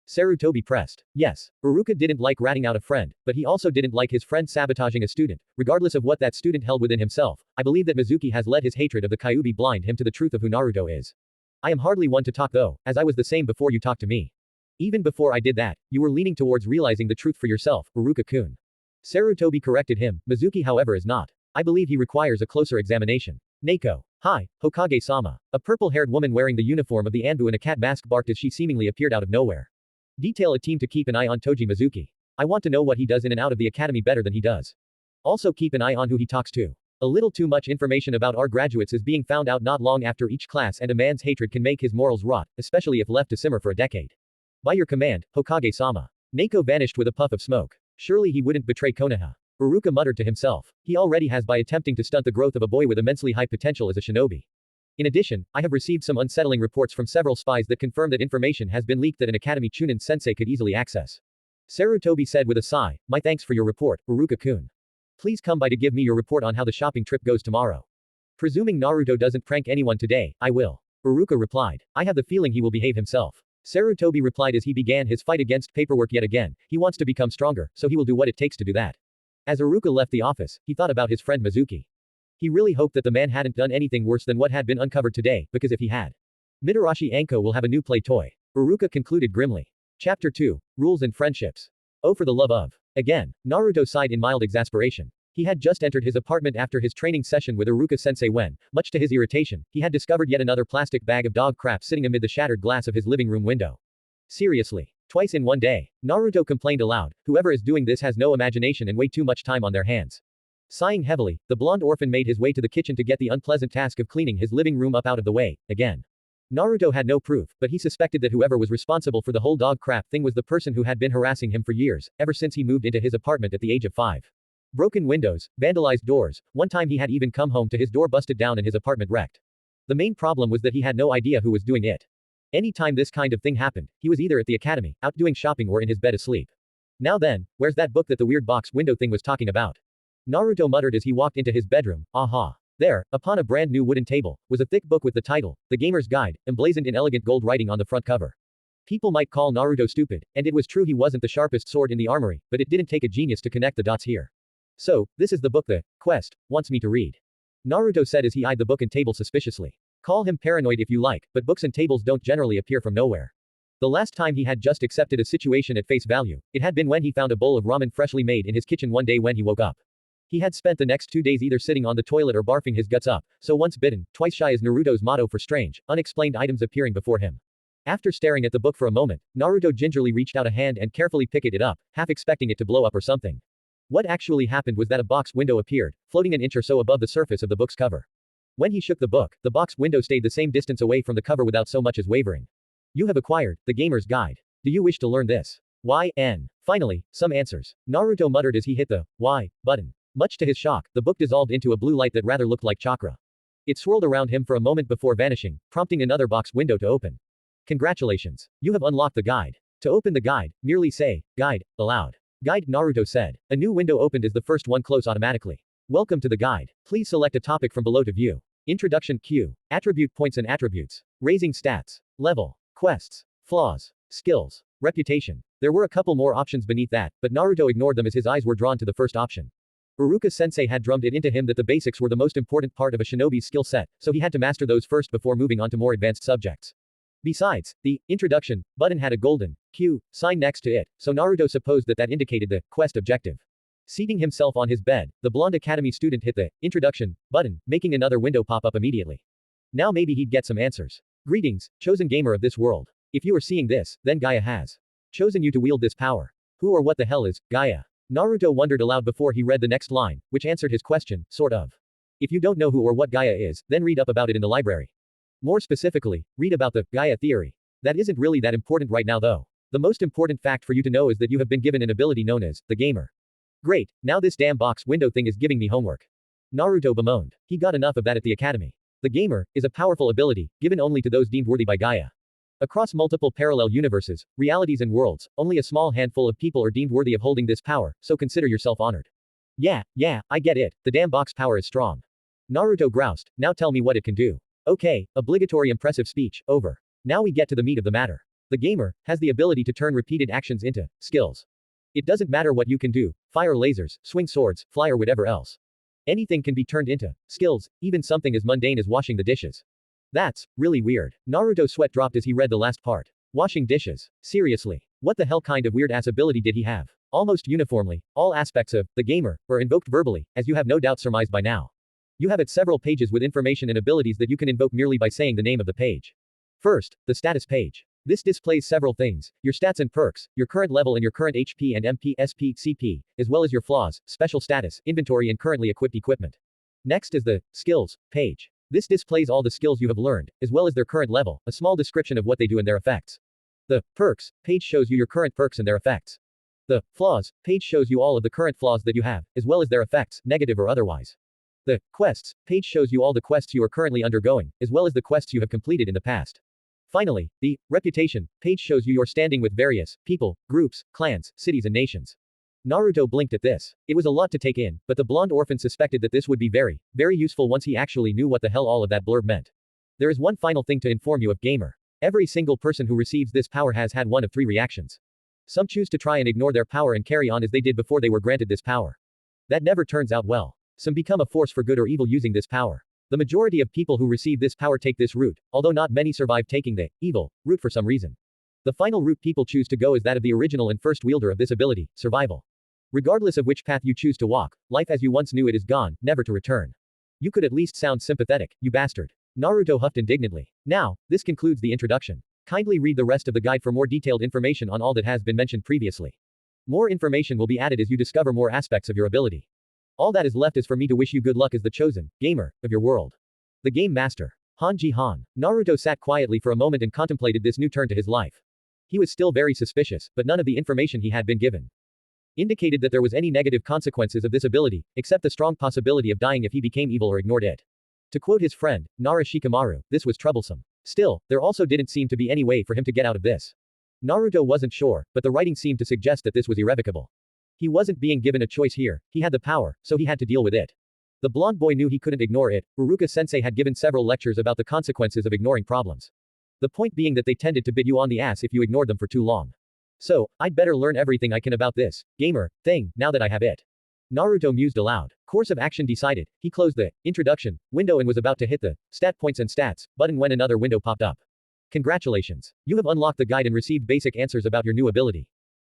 Sarutobi pressed. Yes, Iruka didn't like ratting out a friend, but he also didn't like his friend sabotaging a student, regardless of what that student held within himself. I believe that Mizuki has let his hatred of the Kyuubi blind him to the truth of who Naruto is. I am hardly one to talk though, as I was the same before you talked to me. Even before I did that, you were leaning towards realizing the truth for yourself, Iruka-kun. Sarutobi corrected him, Mizuki however is not. I believe he requires a closer examination. Neko. Hi, Hokage-sama. A purple-haired woman wearing the uniform of the Anbu and a cat mask barked as she seemingly appeared out of nowhere. Detail a team to keep an eye on Toji Mizuki. I want to know what he does in and out of the academy better than he does. Also keep an eye on who he talks to. A little too much information about our graduates is being found out not long after each class, and a man's hatred can make his morals rot, especially if left to simmer for a decade. By your command, Hokage-sama. Neko vanished with a puff of smoke. Surely he wouldn't betray Konoha. Iruka muttered to himself. He already has by attempting to stunt the growth of a boy with immensely high potential as a shinobi. In addition, I have received some unsettling reports from several spies that confirm that information has been leaked that an academy Chunin sensei could easily access. Sarutobi said with a sigh, my thanks for your report, Iruka-kun. Please come by to give me your report on how the shopping trip goes tomorrow. Presuming Naruto doesn't prank anyone today, I will. Iruka replied. I have the feeling he will behave himself. Sarutobi replied as he began his fight against paperwork yet again. He wants to become stronger, so he will do what it takes to do that. As Iruka left the office, he thought about his friend Mizuki. He really hoped that the man hadn't done anything worse than what had been uncovered today, because if he had, Mitarashi Anko will have a new play toy. Iruka concluded grimly. Chapter 2. Rules and Friendships. Oh, for the love of. Again, Naruto sighed in mild exasperation. He had just entered his apartment after his training session with Iruka-sensei when, much to his irritation, he had discovered yet another plastic bag of dog crap sitting amid the shattered glass of his living room window. Seriously. Twice in one day. Naruto complained aloud, whoever is doing this has no imagination and way too much time on their hands. Sighing heavily, the blonde orphan made his way to the kitchen to get the unpleasant task of cleaning his living room up out of the way, again. Naruto had no proof, but he suspected that whoever was responsible for the whole dog crap thing was the person who had been harassing him for years, ever since he moved into his apartment at the age of 5. Broken windows, vandalized doors, one time he had even come home to his door busted down and his apartment wrecked. The main problem was that he had no idea who was doing it. Any time this kind of thing happened, he was either at the academy, out doing shopping or in his bed asleep. Now then, where's that book that the weird box window thing was talking about? Naruto muttered as he walked into his bedroom. Aha. There, upon a brand new wooden table, was a thick book with the title, The Gamer's Guide, emblazoned in elegant gold writing on the front cover. People might call Naruto stupid, and it was true he wasn't the sharpest sword in the armory, but it didn't take a genius to connect the dots here. So, this is the book the Quest wants me to read. Naruto said as he eyed the book and table suspiciously. Call him paranoid if you like, but books and tables don't generally appear from nowhere. The last time he had just accepted a situation at face value, it had been when he found a bowl of ramen freshly made in his kitchen one day when he woke up. He had spent the next 2 days either sitting on the toilet or barfing his guts up, so once bitten, twice shy is Naruto's motto for strange, unexplained items appearing before him. After staring at the book for a moment, Naruto gingerly reached out a hand and carefully picked it up, half expecting it to blow up or something. What actually happened was that a box window appeared, floating an inch or so above the surface of the book's cover. When he shook the book, the box window stayed the same distance away from the cover without so much as wavering. You have acquired The Gamer's Guide. Do you wish to learn this? YN. Finally, some answers. Naruto muttered as he hit the Y button. Much to his shock, the book dissolved into a blue light that rather looked like chakra. It swirled around him for a moment before vanishing, prompting another box window to open. Congratulations. You have unlocked the guide. To open the guide, merely say, Guide, aloud. Guide, Naruto said. A new window opened as the first one closed automatically. Welcome to the guide. Please select a topic from below to view. Introduction Q. Attribute points and attributes. Raising stats. Level. Quests. Flaws. Skills. Reputation. There were a couple more options beneath that, but Naruto ignored them as his eyes were drawn to the first option. Iruka-sensei had drummed it into him that the basics were the most important part of a shinobi's skill set, so he had to master those first before moving on to more advanced subjects. Besides, the introduction button had a golden Q sign next to it, so Naruto supposed that indicated the quest objective. Seating himself on his bed, the blonde academy student hit the introduction button, making another window pop up immediately. Now maybe he'd get some answers. Greetings, chosen gamer of this world. If you are seeing this, then Gaia has chosen you to wield this power. Who or what the hell is Gaia? Naruto wondered aloud before he read the next line, which answered his question, sort of. If you don't know who or what Gaia is, then read up about it in the library. More specifically, read about the Gaia theory. That isn't really that important right now though. The most important fact for you to know is that you have been given an ability known as the gamer. Great, now this damn box window thing is giving me homework. Naruto bemoaned. He got enough of that at the academy. The gamer is a powerful ability, given only to those deemed worthy by Gaia. Across multiple parallel universes, realities and worlds, only a small handful of people are deemed worthy of holding this power, so consider yourself honored. Yeah, I get it, the damn box power is strong. Naruto groused, now tell me what it can do. Okay, obligatory impressive speech, over. Now we get to the meat of the matter. The gamer has the ability to turn repeated actions into skills. It doesn't matter what you can do, fire lasers, swing swords, fly or whatever else. Anything can be turned into skills, even something as mundane as washing the dishes. That's really weird. Naruto's sweat dropped as he read the last part. Washing dishes. Seriously. What the hell kind of weird ass ability did he have? Almost uniformly, all aspects of the gamer are invoked verbally, as you have no doubt surmised by now. You have it several pages with information and abilities that you can invoke merely by saying the name of the page. First, the status page. This displays several things, your stats and perks, your current level and your current HP and MP, SP, CP, as well as your flaws, special status, inventory and currently equipped equipment. Next is the skills page. This displays all the skills you have learned, as well as their current level, a small description of what they do and their effects. The perks page shows you your current perks and their effects. The flaws page shows you all of the current flaws that you have, as well as their effects, negative or otherwise. The quests page shows you all the quests you are currently undergoing, as well as the quests you have completed in the past. Finally, the reputation page shows you your standing with various people, groups, clans, cities and nations. Naruto blinked at this. It was a lot to take in, but the blonde orphan suspected that this would be very useful once he actually knew what the hell all of that blurb meant. There is one final thing to inform you of, gamer. Every single person who receives this power has had one of three reactions. Some choose to try and ignore their power and carry on as they did before they were granted this power. That never turns out well. Some become a force for good or evil using this power. The majority of people who receive this power take this route, although not many survive taking the evil route for some reason. The final route people choose to go is that of the original and first wielder of this ability, survival. Regardless of which path you choose to walk, life as you once knew it is gone, never to return. You could at least sound sympathetic, you bastard. Naruto huffed indignantly. Now, this concludes the introduction. Kindly read the rest of the guide for more detailed information on all that has been mentioned previously. More information will be added as you discover more aspects of your ability. All that is left is for me to wish you good luck as the chosen gamer of your world. The Game Master. Hanji Han. Naruto sat quietly for a moment and contemplated this new turn to his life. He was still very suspicious, but none of the information he had been given indicated that there was any negative consequences of this ability, except the strong possibility of dying if he became evil or ignored it. To quote his friend, Nara Shikamaru, this was troublesome. Still, there also didn't seem to be any way for him to get out of this. Naruto wasn't sure, but the writing seemed to suggest that this was irrevocable. He wasn't being given a choice here, he had the power, so he had to deal with it. The blonde boy knew he couldn't ignore it. Uruka-sensei had given several lectures about the consequences of ignoring problems. The point being that they tended to bite you on the ass if you ignored them for too long. So, I'd better learn everything I can about this gamer thing, now that I have it. Naruto mused aloud. Course of action decided. He closed the introduction window and was about to hit the stat points and stats button when another window popped up. Congratulations. You have unlocked the guide and received basic answers about your new ability.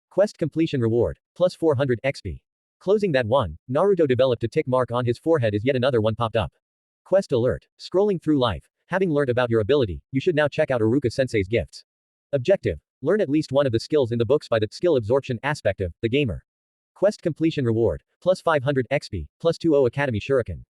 Quest completion reward, plus 400 XP. Closing that one, Naruto developed a tick mark on his forehead as yet another one popped up. Quest alert. Scrolling through life. Having learned about your ability, you should now check out Uruka-sensei's gifts. Objective. Learn at least one of the skills in the books by the skill absorption aspect of the gamer. Quest completion reward, plus 500 XP, plus 20 Academy Shuriken.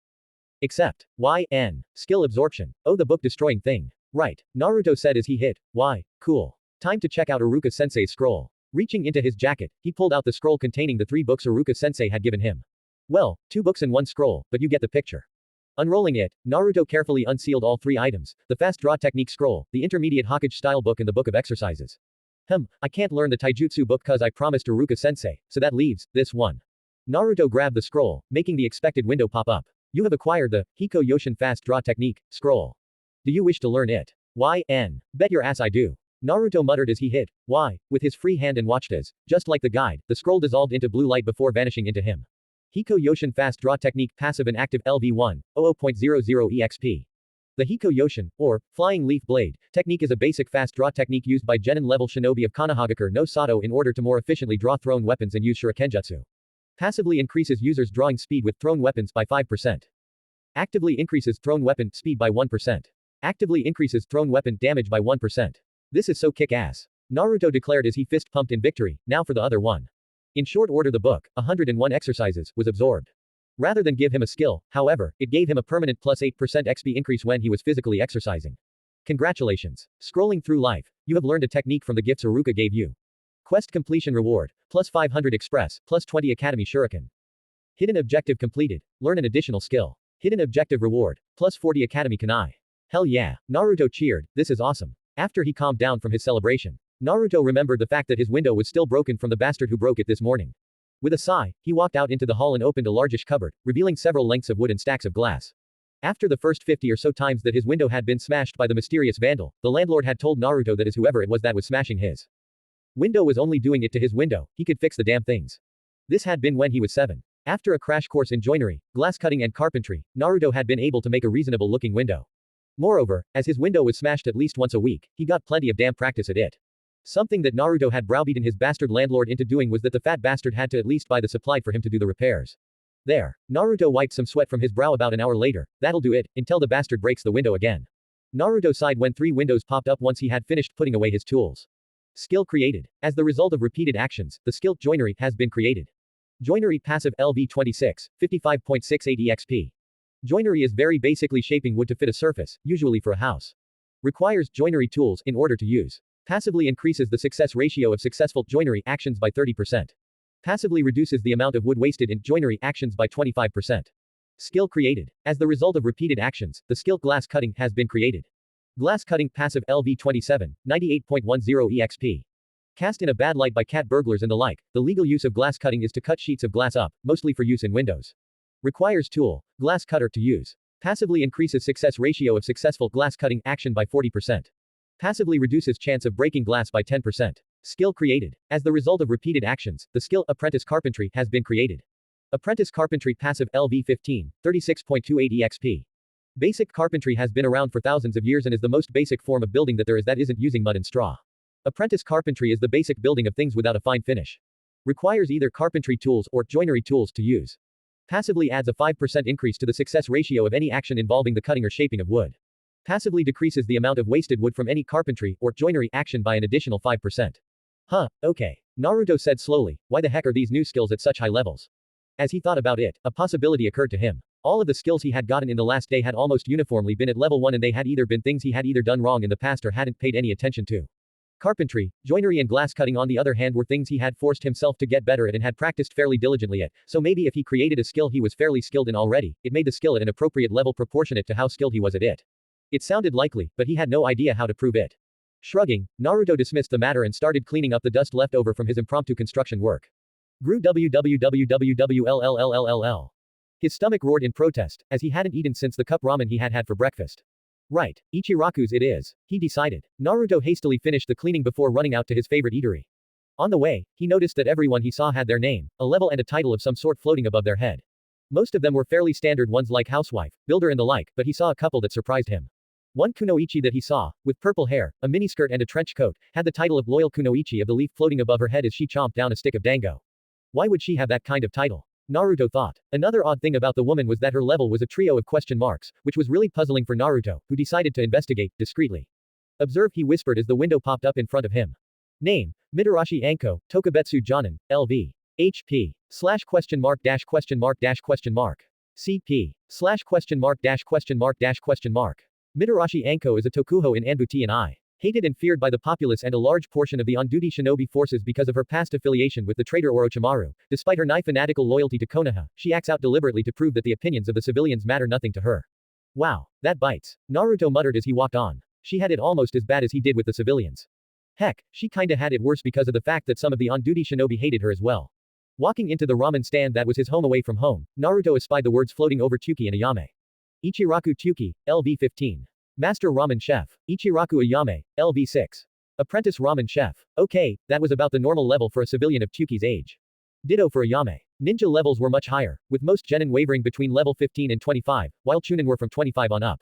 Accept. YN. Skill absorption. Oh, the book destroying thing. Right. Naruto said as he hit Y. Cool. Time to check out Uruka-sensei's scroll. Reaching into his jacket, he pulled out the scroll containing the 3 books Uruka-sensei had given him. Well, 2 books and 1 scroll, but you get the picture. Unrolling it, Naruto carefully unsealed all 3 items, the fast draw technique scroll, the intermediate Hokage style book and the book of exercises. I can't learn the taijutsu book cause I promised Uruka-sensei, so that leaves this one. Naruto grabbed the scroll, making the expected window pop up. You have acquired the Hiko Yoshin fast draw technique scroll. Do you wish to learn it? YN. Bet your ass I do. Naruto muttered as he hit Y with his free hand and watched as, just like the guide, the scroll dissolved into blue light before vanishing into him. Hiko Yoshin fast draw technique passive and active LV1, 00.00 EXP. The Hiko Yoshin, or flying leaf blade, technique is a basic fast draw technique used by genin level shinobi of Konohagakure no Sato in order to more efficiently draw thrown weapons and use shurikenjutsu. Passively increases users' drawing speed with thrown weapons by 5%. Actively increases thrown weapon speed by 1%. Actively increases thrown weapon damage by 1%. This is so kick-ass. Naruto declared as he fist pumped in victory. Now for the other one. In short order the book, 101 exercises, was absorbed. Rather than give him a skill, however, it gave him a permanent plus 8% XP increase when he was physically exercising. Congratulations. Scrolling through life, you have learned a technique from the gifts Uruka gave you. Quest completion reward, plus 500 express, plus 20 Academy Shuriken. Hidden objective completed. Learn an additional skill. Hidden objective reward, plus 40 Academy Kunai. Hell yeah. Naruto cheered, this is awesome. After he calmed down from his celebration, Naruto remembered the fact that his window was still broken from the bastard who broke it this morning. With a sigh, he walked out into the hall and opened a largish cupboard, revealing several lengths of wood and stacks of glass. After the first 50 or so times that his window had been smashed by the mysterious vandal, the landlord had told Naruto that whoever it was that was smashing his window was only doing it to his window, he could fix the damn things. This had been when he was 7. After a crash course in joinery, glass cutting and carpentry, Naruto had been able to make a reasonable looking window. Moreover, as his window was smashed at least once a week, he got plenty of damn practice at it. Something that Naruto had browbeaten his bastard landlord into doing was that the fat bastard had to at least buy the supply for him to do the repairs. There. Naruto wiped some sweat from his brow. About an hour later, that'll do it, until the bastard breaks the window again. Naruto sighed when 3 windows popped up once he had finished putting away his tools. Skill created. As the result of repeated actions, the skill joinery has been created. Joinery passive LV26, 55.68 EXP. Joinery is very basically shaping wood to fit a surface, usually for a house. Requires joinery tools in order to use. Passively increases the success ratio of successful joinery actions by 30%. Passively reduces the amount of wood wasted in joinery actions by 25%. Skill created. As the result of repeated actions, the skill glass cutting has been created. Glass cutting passive LV27, 98.10 EXP. Cast in a bad light by cat burglars and the like, the legal use of glass cutting is to cut sheets of glass up, mostly for use in windows. Requires tool, glass cutter to use. Passively increases success ratio of successful glass cutting action by 40%. Passively reduces chance of breaking glass by 10%. Skill created. As the result of repeated actions, the skill apprentice carpentry has been created. Apprentice carpentry passive LV15, 36.28 EXP. Basic carpentry has been around for thousands of years and is the most basic form of building that there is that isn't using mud and straw. Apprentice carpentry is the basic building of things without a fine finish. Requires either carpentry tools or joinery tools to use. Passively adds a 5% increase to the success ratio of any action involving the cutting or shaping of wood. Passively decreases the amount of wasted wood from any carpentry or joinery action by an additional 5%. Huh, okay. Naruto said slowly, why the heck are these new skills at such high levels? As he thought about it, a possibility occurred to him. All of the skills he had gotten in the last day had almost uniformly been at level 1 and they had either been things he had either done wrong in the past or hadn't paid any attention to. Carpentry, joinery and glass cutting on the other hand were things he had forced himself to get better at and had practiced fairly diligently at, so maybe if he created a skill he was fairly skilled in already, it made the skill at an appropriate level proportionate to how skilled he was at it. It sounded likely, but he had no idea how to prove it. Shrugging, Naruto dismissed the matter and started cleaning up the dust left over from his impromptu construction work. Grew www. His stomach roared in protest, as he hadn't eaten since the cup ramen he had for breakfast. Right, Ichiraku's it is, he decided. Naruto hastily finished the cleaning before running out to his favorite eatery. On the way, he noticed that everyone he saw had their name, a level and a title of some sort floating above their head. Most of them were fairly standard ones like housewife, builder and the like, but he saw a couple that surprised him. One kunoichi that he saw, with purple hair, a miniskirt and a trench coat, had the title of Loyal Kunoichi of the leaf floating above her head as she chomped down a stick of dango. Why would she have that kind of title? Naruto thought. Another odd thing about the woman was that her level was a trio of question marks, which was really puzzling for Naruto, who decided to investigate, discreetly. Observe, he whispered as the window popped up in front of him. Name, Mitarashi Anko, Tokubetsu Jonin, LV. HP. / question mark dash question mark dash question mark. CP. / question mark dash question mark dash question mark. Mitarashi Anko is a tokuho in Anbuti and I. Hated and feared by the populace and a large portion of the on-duty shinobi forces because of her past affiliation with the traitor Orochimaru. Despite her fanatical loyalty to Konoha, she acts out deliberately to prove that the opinions of the civilians matter nothing to her. Wow, that bites. Naruto muttered as he walked on. She had it almost as bad as he did with the civilians. Heck, she kinda had it worse because of the fact that some of the on-duty shinobi hated her as well. Walking into the ramen stand that was his home away from home, Naruto espied the words floating over Tsuki and Ayame. Ichiraku Tsuki, LV15. Master Ramen Chef. Ichiraku Ayame, LV6. Apprentice Ramen Chef. Okay, that was about the normal level for a civilian of Tsuki's age. Ditto for Ayame. Ninja levels were much higher, with most genin wavering between level 15 and 25, while chunin were from 25 on up.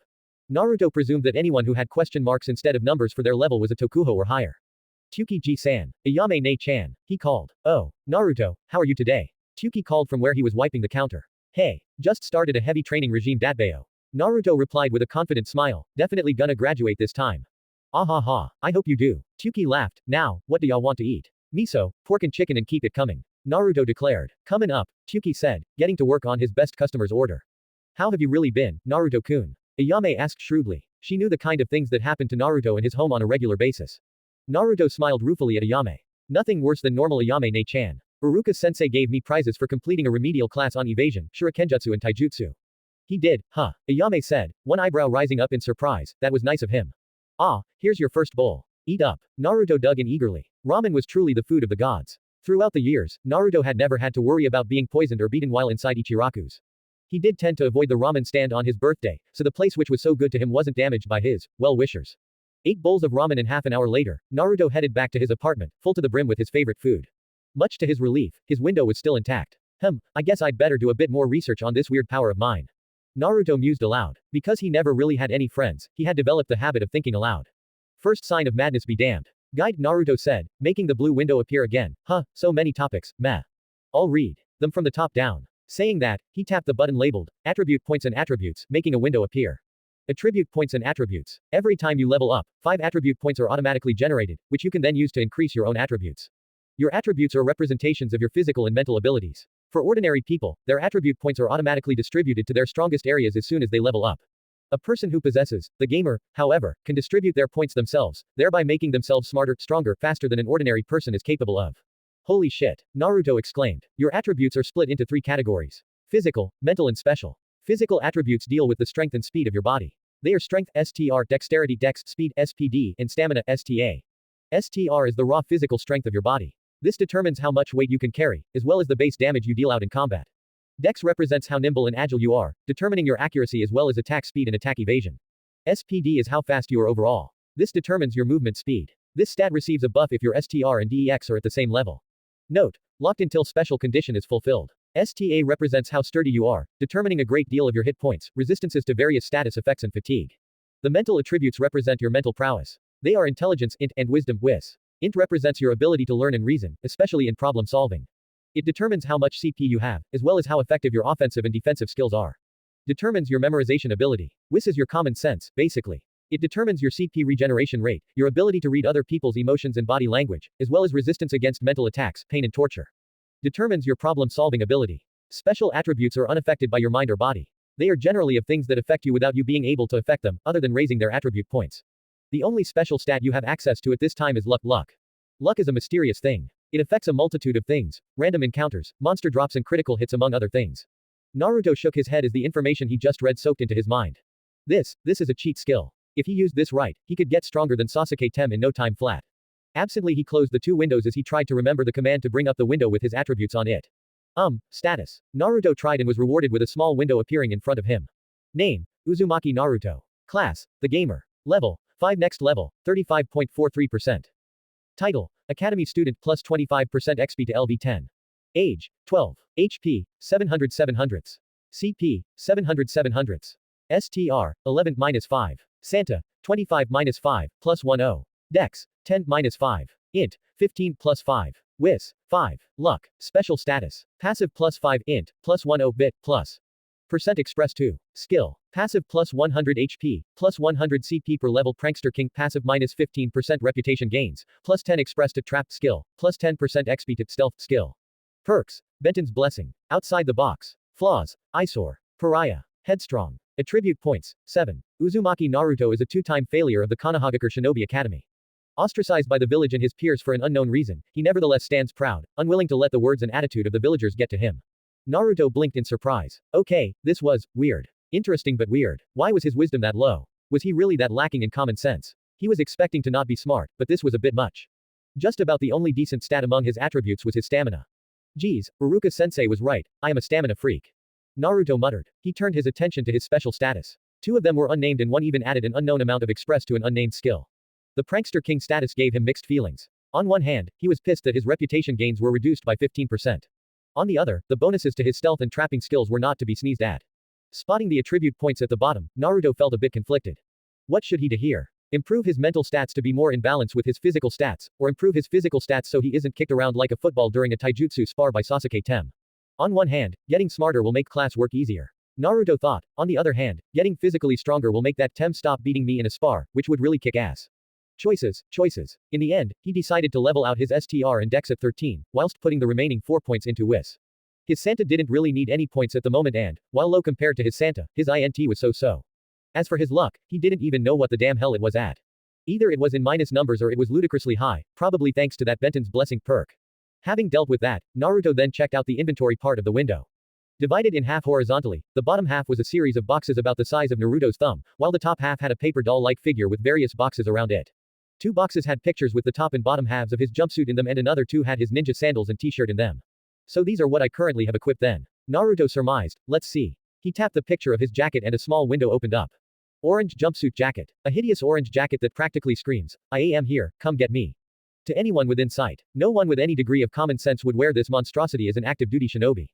Naruto presumed that anyone who had question marks instead of numbers for their level was a tokuho or higher. Tsuki Ji-san. Ayame Ne-chan. He called. Oh, Naruto, how are you today? Tsuki called from where he was wiping the counter. Hey, just started a heavy training regime Datbayo. Naruto replied with a confident smile, definitely gonna graduate this time. Ah ha ha, I hope you do. Tsuki laughed. Now, what do y'all want to eat? Miso, pork and chicken and keep it coming. Naruto declared. Coming up, Tsuki said, getting to work on his best customer's order. How have you really been, Naruto-kun? Ayame asked shrewdly. She knew the kind of things that happened to Naruto in his home on a regular basis. Naruto smiled ruefully at Ayame. Nothing worse than normal, Ayame Ne-chan. Uruka-sensei gave me prizes for completing a remedial class on evasion, shurikenjutsu and taijutsu. He did, huh? Ayame said, one eyebrow rising up in surprise. That was nice of him. Ah, here's your first bowl. Eat up. Naruto dug in eagerly. Ramen was truly the food of the gods. Throughout the years, Naruto had never had to worry about being poisoned or beaten while inside Ichiraku's. He did tend to avoid the ramen stand on his birthday, so the place which was so good to him wasn't damaged by his well-wishers. 8 bowls of ramen and half an hour later, Naruto headed back to his apartment, full to the brim with his favorite food. Much to his relief, his window was still intact. I guess I'd better do a bit more research on this weird power of mine. Naruto mused aloud. Because he never really had any friends, he had developed the habit of thinking aloud. First sign of madness be damned. Guide, Naruto said, making the blue window appear again. So many topics, meh. I'll read them from the top down. Saying that, he tapped the button labeled, Attribute Points and Attributes, making a window appear. Attribute Points and Attributes. Every time you level up, 5 attribute points are automatically generated, which you can then use to increase your own attributes. Your attributes are representations of your physical and mental abilities. For ordinary people, their attribute points are automatically distributed to their strongest areas as soon as they level up. A person who possesses the gamer, however, can distribute their points themselves, thereby making themselves smarter, stronger, faster than an ordinary person is capable of. Holy shit, Naruto exclaimed. Your attributes are split into 3 categories. Physical, mental and special. Physical attributes deal with the strength and speed of your body. They are strength STR, dexterity dex, speed SPD, and stamina STA. STR is the raw physical strength of your body. This determines how much weight you can carry, as well as the base damage you deal out in combat. Dex represents how nimble and agile you are, determining your accuracy as well as attack speed and attack evasion. SPD is how fast you are overall. This determines your movement speed. This stat receives a buff if your STR and DEX are at the same level. Note, locked until special condition is fulfilled. STA represents how sturdy you are, determining a great deal of your hit points, resistances to various status effects and fatigue. The mental attributes represent your mental prowess. They are intelligence int and wisdom wis. Int represents your ability to learn and reason, especially in problem solving. It determines how much CP you have, as well as how effective your offensive and defensive skills are. Determines your memorization ability. Wis is your common sense, basically. It determines your CP regeneration rate, your ability to read other people's emotions and body language, as well as resistance against mental attacks, pain and torture. Determines your problem-solving ability. Special attributes are unaffected by your mind or body. They are generally of things that affect you without you being able to affect them, other than raising their attribute points. The only special stat you have access to at this time is luck. Luck is a mysterious thing. It affects a multitude of things, random encounters, monster drops and critical hits among other things. Naruto shook his head as the information he just read soaked into his mind. This is a cheat skill. If he used this right, he could get stronger than Sasuke Tem in no time flat. Absently he closed the 2 windows as he tried to remember the command to bring up the window with his attributes on it. Status. Naruto tried and was rewarded with a small window appearing in front of him. Name, Uzumaki Naruto. Class, the gamer. Level, 5 next level, 35.43%. Title, Academy Student plus 25% XP to LV10. Age, 12. HP, 700 700s. CP, 700 700s. STR, 11-5. Santa, 25-5, plus 10. Dex, 10-5. Int, 15 plus 5. Wis, 5. Luck, special status. Passive plus 5 int, plus 10 bit, plus. Percent express 2. Skill. Passive plus 100 HP, plus 100 CP per level Prankster King passive minus 15% reputation gains, plus 10 express to trapped skill, plus 10% XP to stealth skill. Perks. Benton's Blessing. Outside the box. Flaws. Eyesore. Pariah. Headstrong. Attribute points. 7. Uzumaki Naruto is a 2-time failure of the Konohagakure Shinobi Academy. Ostracized by the village and his peers for an unknown reason, he nevertheless stands proud, unwilling to let the words and attitude of the villagers get to him. Naruto blinked in surprise. Okay, this was weird. Interesting but weird. Why was his wisdom that low? Was he really that lacking in common sense? He was expecting to not be smart, but this was a bit much. Just about the only decent stat among his attributes was his stamina. Geez, Uruka-sensei was right, I am a stamina freak. Naruto muttered. He turned his attention to his special status. 2 of them were unnamed and 1 even added an unknown amount of express to an unnamed skill. The Prankster King status gave him mixed feelings. On one hand, he was pissed that his reputation gains were reduced by 15%. On the other, the bonuses to his stealth and trapping skills were not to be sneezed at. Spotting the attribute points at the bottom, Naruto felt a bit conflicted. What should he do here? Improve his mental stats to be more in balance with his physical stats, or improve his physical stats so he isn't kicked around like a football during a taijutsu spar by Sasuke Tem. On one hand, getting smarter will make class work easier. Naruto thought, on the other hand, getting physically stronger will make that Tem stop beating me in a spar, which would really kick ass. Choices. In the end, he decided to level out his STR and Dex at 13, whilst putting the remaining 4 points into Wis. His Santa didn't really need any points at the moment and, while low compared to his Santa, his INT was so-so. As for his luck, he didn't even know what the damn hell it was at. Either it was in minus numbers or it was ludicrously high, probably thanks to that Benton's Blessing perk. Having dealt with that, Naruto then checked out the inventory part of the window. Divided in half horizontally, the bottom half was a series of boxes about the size of Naruto's thumb, while the top half had a paper doll-like figure with various boxes around it. 2 boxes had pictures with the top and bottom halves of his jumpsuit in them and another 2 had his ninja sandals and t-shirt in them. So these are what I currently have equipped then. Naruto surmised. Let's see. He tapped the picture of his jacket and a small window opened up. Orange jumpsuit jacket. A hideous orange jacket that practically screams, I am here, come get me. To anyone within sight, no one with any degree of common sense would wear this monstrosity as an active duty shinobi.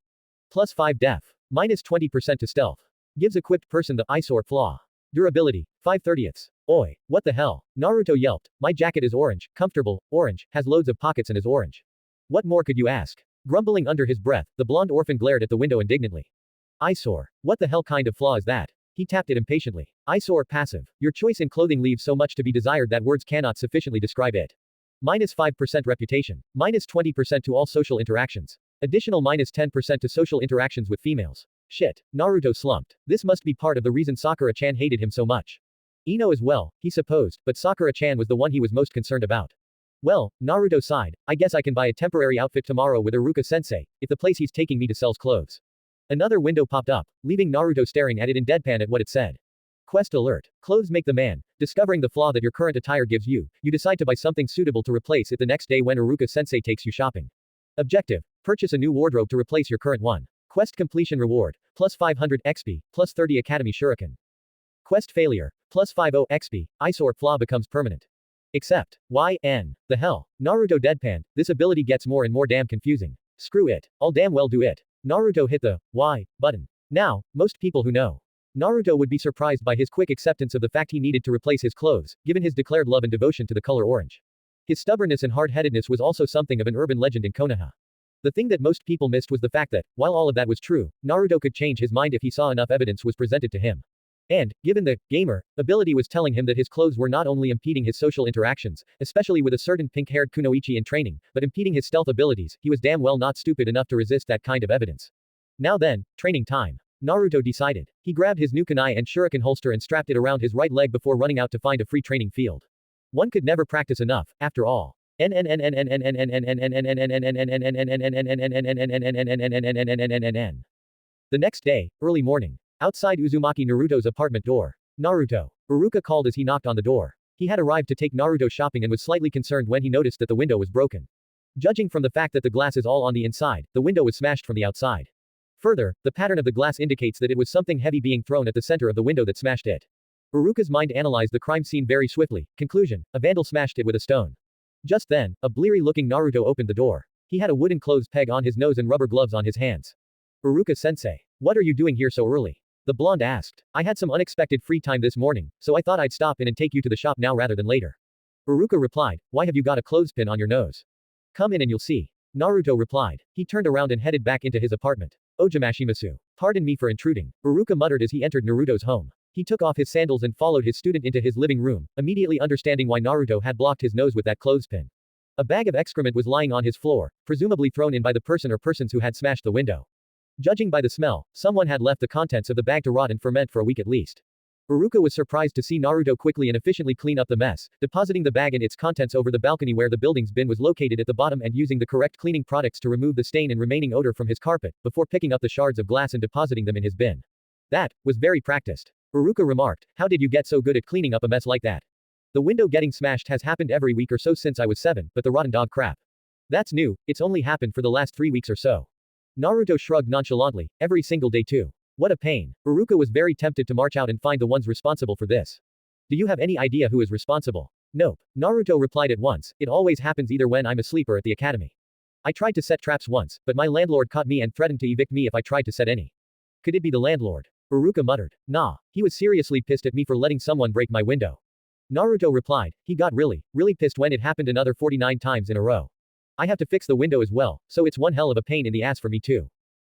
Plus 5 def. Minus 20% to stealth. Gives equipped person the eyesore flaw. Durability. 5/30ths. Oi, what the hell? Naruto yelped. My jacket is orange, comfortable, orange, has loads of pockets and is orange. What more could you ask? Grumbling under his breath, the blonde orphan glared at the window indignantly. Eyesore. What the hell kind of flaw is that? He tapped it impatiently. Eyesore passive. Your choice in clothing leaves so much to be desired that words cannot sufficiently describe it. Minus 5% reputation. Minus 20% to all social interactions. Additional minus 10% to social interactions with females. Shit. Naruto slumped. This must be part of the reason Sakura-chan hated him so much. Ino as well, he supposed, but Sakura-chan was the one he was most concerned about. Well, Naruto sighed, I guess I can buy a temporary outfit tomorrow with Iruka-sensei, if the place he's taking me to sells clothes. Another window popped up, leaving Naruto staring at it in deadpan at what it said. Quest alert. Clothes make the man. Discovering the flaw that your current attire gives you, you decide to buy something suitable to replace it the next day when Iruka-sensei takes you shopping. Objective. Purchase a new wardrobe to replace your current one. Quest completion reward. Plus 500 XP, plus 30 Academy Shuriken. Quest failure. Plus 50 XP, eyesore flaw becomes permanent. Except, the hell? Naruto deadpanned, this ability gets more and more damn confusing. Screw it, I'll damn well do it. Naruto hit the, button. Now, most people who know Naruto would be surprised by his quick acceptance of the fact he needed to replace his clothes, given his declared love and devotion to the color orange. His stubbornness and hard-headedness was also something of an urban legend in Konoha. The thing that most people missed was the fact that, while all of that was true, Naruto could change his mind if he saw enough evidence was presented to him. And, given the gamer ability was telling him that his clothes were not only impeding his social interactions, especially with a certain pink-haired kunoichi in training, but impeding his stealth abilities, he was damn well not stupid enough to resist that kind of evidence. Now then, training time. Naruto decided. He grabbed his new kunai and shuriken holster and strapped it around his right leg before running out to find a free training field. One could never practice enough, after all. The next day, early morning. Outside Uzumaki Naruto's apartment door. Naruto. Iruka called as he knocked on the door. He had arrived to take Naruto shopping and was slightly concerned when he noticed that the window was broken. Judging from the fact that the glass is all on the inside, the window was smashed from the outside. Further, the pattern of the glass indicates that it was something heavy being thrown at the center of the window that smashed it. Iruka's mind analyzed the crime scene very swiftly. Conclusion, a vandal smashed it with a stone. Just then, a bleary-looking Naruto opened the door. He had a wooden clothes peg on his nose and rubber gloves on his hands. Iruka-sensei. What are you doing here so early? The blonde asked. I had some unexpected free time this morning, so I thought I'd stop in and take you to the shop now rather than later. Iruka replied, why have you got a clothespin on your nose? Come in and you'll see. Naruto replied. He turned around and headed back into his apartment. Ojamashimasu. Pardon me for intruding, Iruka muttered as he entered Naruto's home. He took off his sandals and followed his student into his living room, immediately understanding why Naruto had blocked his nose with that clothespin. A bag of excrement was lying on his floor, presumably thrown in by the person or persons who had smashed the window. Judging by the smell, someone had left the contents of the bag to rot and ferment for a week at least. Iruka was surprised to see Naruto quickly and efficiently clean up the mess, depositing the bag and its contents over the balcony where the building's bin was located at the bottom and using the correct cleaning products to remove the stain and remaining odor from his carpet, before picking up the shards of glass and depositing them in his bin. That was very practiced. Iruka remarked, how did you get so good at cleaning up a mess like that? The window getting smashed has happened every week or so since I was 7, but the rotten dog crap. That's new, it's only happened for the last 3 weeks or so. Naruto shrugged nonchalantly, every single day too. What a pain. Iruka was very tempted to march out and find the ones responsible for this. Do you have any idea who is responsible? Nope. Naruto replied at once, it always happens either when I'm asleep or at the academy. I tried to set traps once, but my landlord caught me and threatened to evict me if I tried to set any. Could it be the landlord? Iruka muttered. Nah, he was seriously pissed at me for letting someone break my window. Naruto replied, he got really pissed when it happened another 49 times in a row. I have to fix the window as well, so it's one hell of a pain in the ass for me too.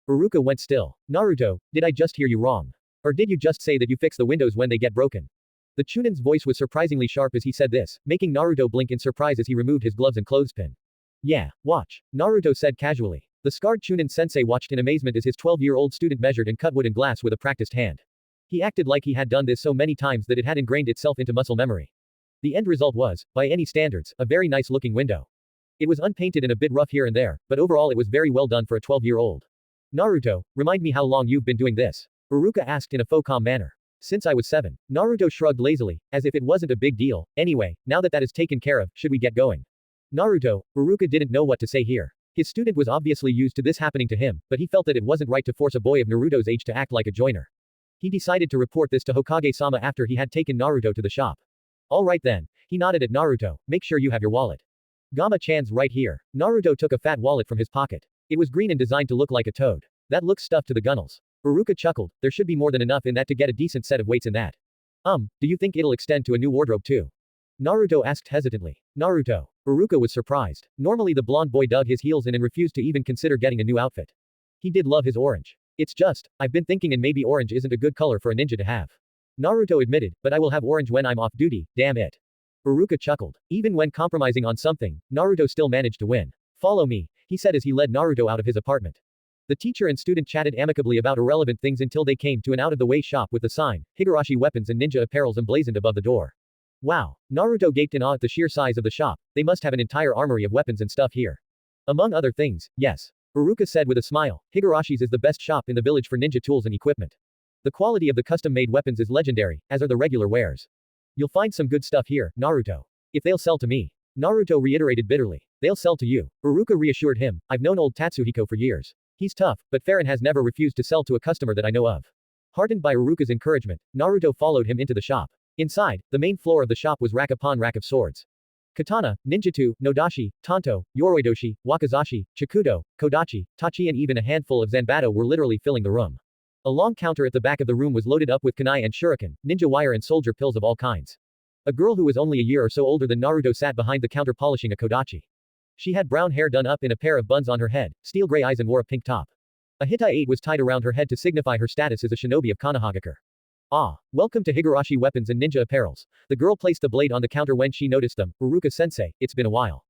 Iruka went still. Naruto, did I just hear you wrong? Or did you just say that you fix the windows when they get broken? The Chunin's voice was surprisingly sharp as he said this, making Naruto blink in surprise as he removed his gloves and clothespin. Yeah, watch. Naruto said casually. The scarred Chunin sensei watched in amazement as his 12-year-old student measured and cut wood and glass with a practiced hand. He acted like he had done this so many times that it had ingrained itself into muscle memory. The end result was, by any standards, a very nice looking window. It was unpainted and a bit rough here and there, but overall it was very well done for a 12-year-old. Naruto, remind me how long you've been doing this. Uruka asked in a faux calm manner. Since I was 7. Naruto shrugged lazily, as if it wasn't a big deal. Anyway, now that is taken care of, should we get going? Naruto, Uruka didn't know what to say here. His student was obviously used to this happening to him, but he felt that it wasn't right to force a boy of Naruto's age to act like a joiner. He decided to report this to Hokage-sama after he had taken Naruto to the shop. Alright then, he nodded at Naruto, make sure you have your wallet. Gama-chan's right here. Naruto took a fat wallet from his pocket. It was green and designed to look like a toad. That looks stuffed to the gunnels. Uruka chuckled, there should be more than enough in that to get a decent set of weights in that. Do you think it'll extend to a new wardrobe too? Naruto asked hesitantly. Naruto. Uruka was surprised. Normally the blonde boy dug his heels in and refused to even consider getting a new outfit. He did love his orange. It's just, I've been thinking and maybe orange isn't a good color for a ninja to have. Naruto admitted, but I will have orange when I'm off duty, damn it. Uruka chuckled. Even when compromising on something, Naruto still managed to win. Follow me, he said as he led Naruto out of his apartment. The teacher and student chatted amicably about irrelevant things until they came to an out-of-the-way shop with the sign, Higurashi Weapons and Ninja Apparels emblazoned above the door. Wow. Naruto gaped in awe at the sheer size of the shop. They must have an entire armory of weapons and stuff here. Among other things, yes. Uruka said with a smile, Higurashi's is the best shop in the village for ninja tools and equipment. The quality of the custom-made weapons is legendary, as are the regular wares. You'll find some good stuff here, Naruto. If they'll sell to me. Naruto reiterated bitterly. They'll sell to you. Uruka reassured him, I've known old Tatsuhiko for years. He's tough, but fair and has never refused to sell to a customer that I know of. Heartened by Uruka's encouragement, Naruto followed him into the shop. Inside, the main floor of the shop was rack upon rack of swords. Katana, ninjutsu, nodashi, tanto, yoruidoshi, wakizashi, chikudo, kodachi, tachi and even a handful of zanbato were literally filling the room. A long counter at the back of the room was loaded up with kunai and shuriken, ninja wire and soldier pills of all kinds. A girl who was only a year or so older than Naruto sat behind the counter polishing a kodachi. She had brown hair done up in a pair of buns on her head, steel gray eyes and wore a pink top. A hitai was tied around her head to signify her status as a shinobi of Konohagakure. Ah, welcome to Higurashi Weapons and Ninja Apparels. The girl placed the blade on the counter when she noticed them. Uruka-sensei, it's been a while.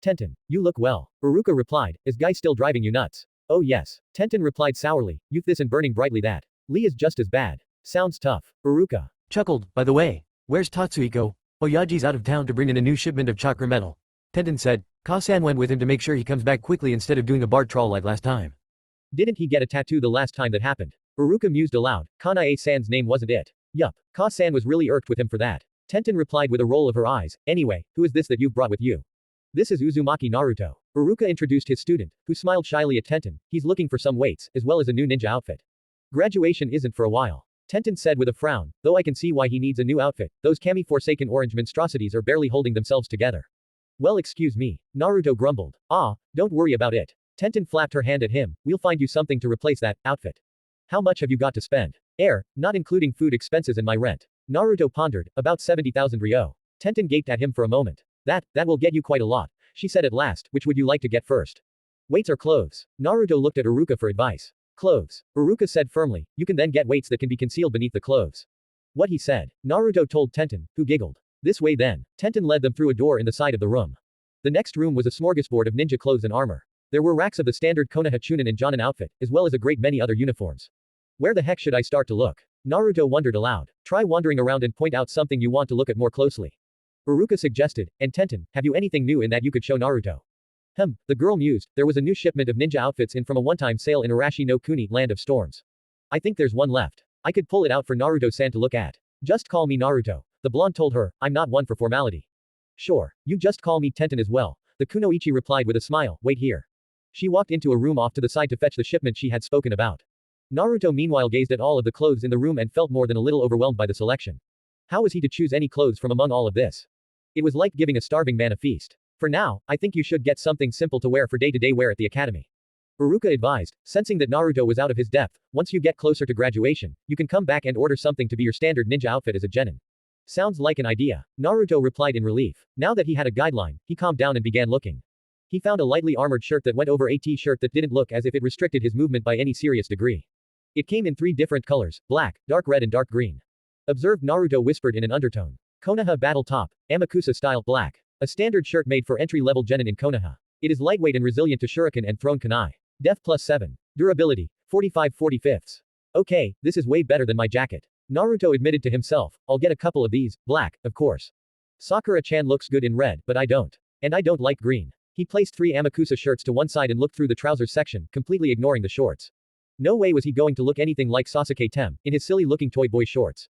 Tenten, you look well. Uruka replied, is Guy still driving you nuts? Oh yes. Tenten replied sourly, youth this and burning brightly that. Lee is just as bad. Sounds tough. Uruka chuckled, by the way, where's Tatsuhiko? Oyaji's out of town to bring in a new shipment of chakra metal. Tenten said, Ka-san went with him to make sure he comes back quickly instead of doing a bar trawl like last time. Didn't he get a tattoo the last time that happened? Uruka mused aloud, Kanae-san's name wasn't it. Yup, Ka-san was really irked with him for that. Tenten replied with a roll of her eyes, anyway, who is this that you've brought with you? This is Uzumaki Naruto. Uruka introduced his student, who smiled shyly at Tenten, he's looking for some weights, as well as a new ninja outfit. Graduation isn't for a while. Tenten said with a frown, though I can see why he needs a new outfit, those kami-forsaken orange monstrosities are barely holding themselves together. Well excuse me. Naruto grumbled. Ah, don't worry about it. Tenten flapped her hand at him, we'll find you something to replace that outfit. How much have you got to spend? Not including food expenses and my rent. Naruto pondered, about 70,000 ryo. Tenten gaped at him for a moment. That will get you quite a lot, she said at last, which would you like to get first? Weights or clothes? Naruto looked at Uruka for advice. Clothes. Uruka said firmly, you can then get weights that can be concealed beneath the clothes. What he said. Naruto told Tenten, who giggled. This way then. Tenten led them through a door in the side of the room. The next room was a smorgasbord of ninja clothes and armor. There were racks of the standard Konoha Chunin and Jonin outfit, as well as a great many other uniforms. Where the heck should I start to look? Naruto wondered aloud. Try wandering around and point out something you want to look at more closely. Uruka suggested, and Tenten, have you anything new in that you could show Naruto? The girl mused, there was a new shipment of ninja outfits in from a one-time sale in Arashi no Kuni, Land of Storms. I think there's one left. I could pull it out for Naruto-san to look at. Just call me Naruto. The blonde told her, I'm not one for formality. Sure, you just call me Tenten as well. The kunoichi replied with a smile, wait here. She walked into a room off to the side to fetch the shipment she had spoken about. Naruto meanwhile gazed at all of the clothes in the room and felt more than a little overwhelmed by the selection. How was he to choose any clothes from among all of this? It was like giving a starving man a feast. For now, I think you should get something simple to wear for day-to-day wear at the academy. Uruka advised, sensing that Naruto was out of his depth, once you get closer to graduation, you can come back and order something to be your standard ninja outfit as a genin. Sounds like an idea. Naruto replied in relief. Now that he had a guideline, he calmed down and began looking. He found a lightly armored shirt that went over a t-shirt that didn't look as if it restricted his movement by any serious degree. It came in 3 different colors, black, dark red and dark green. Observed Naruto whispered in an undertone. Konoha battle top, Amakusa style, black. A standard shirt made for entry-level genin in Konoha. It is lightweight and resilient to shuriken and thrown kunai. Def +7. Durability, 45/45. Okay, this is way better than my jacket. Naruto admitted to himself, I'll get a couple of these, black, of course. Sakura-chan looks good in red, but I don't. And I don't like green. He placed 3 Amakusa shirts to one side and looked through the trousers section, completely ignoring the shorts. No way was he going to look anything like Sasuke Tem, in his silly-looking toy boy shorts.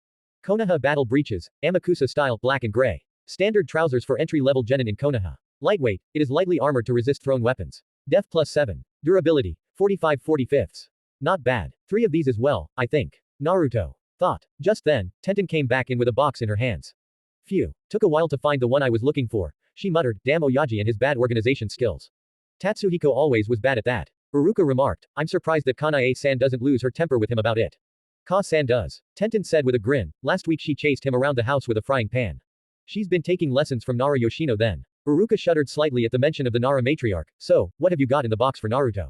Konoha battle breeches, Amakusa style black and gray. Standard trousers for entry-level genin in Konoha. Lightweight, it is lightly armored to resist thrown weapons. Def +7. Durability, 45/45. Not bad. 3 of these as well, I think. Naruto thought. Just then, Tenten came back in with a box in her hands. Phew. Took a while to find the one I was looking for, she muttered, damn Oyaji and his bad organization skills. Tatsuhiko always was bad at that. Uruka remarked, I'm surprised that Kanae-san doesn't lose her temper with him about it. Ka-san does. Tenten said with a grin, last week she chased him around the house with a frying pan. She's been taking lessons from Nara Yoshino then. Uruka shuddered slightly at the mention of the Nara matriarch, so, what have you got in the box for Naruto?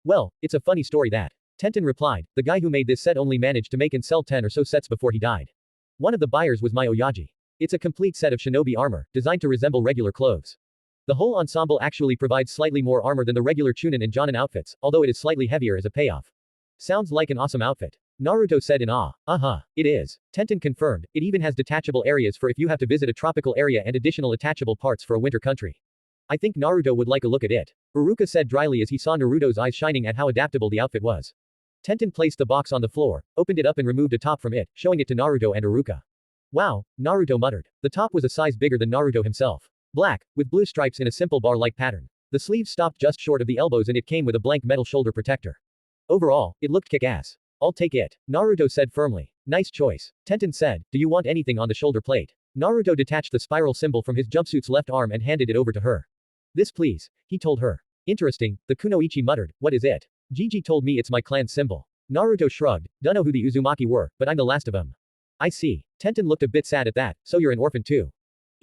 Well, it's a funny story that. Tenten replied, the guy who made this set only managed to make and sell 10 or so sets before he died. One of the buyers was my Oyaji. It's a complete set of shinobi armor, designed to resemble regular clothes. The whole ensemble actually provides slightly more armor than the regular Chunin and Jonin outfits, although it is slightly heavier as a payoff. Sounds like an awesome outfit. Naruto said in awe. It is. Tenten confirmed, it even has detachable areas for if you have to visit a tropical area and additional attachable parts for a winter country. I think Naruto would like a look at it. Uruka said dryly as he saw Naruto's eyes shining at how adaptable the outfit was. Tenten placed the box on the floor, opened it up and removed a top from it, showing it to Naruto and Uruka. Wow, Naruto muttered. The top was a size bigger than Naruto himself. Black, with blue stripes in a simple bar-like pattern. The sleeves stopped just short of the elbows and it came with a blank metal shoulder protector. Overall, it looked kick-ass. I'll take it, Naruto said firmly. Nice choice. Tenten said, do you want anything on the shoulder plate? Naruto detached the spiral symbol from his jumpsuit's left arm and handed it over to her. This please, he told her. Interesting, the kunoichi muttered, what is it? Gigi told me it's my clan's symbol. Naruto shrugged, dunno who the Uzumaki were, but I'm the last of them. I see. Tenten looked a bit sad at that, so you're an orphan too.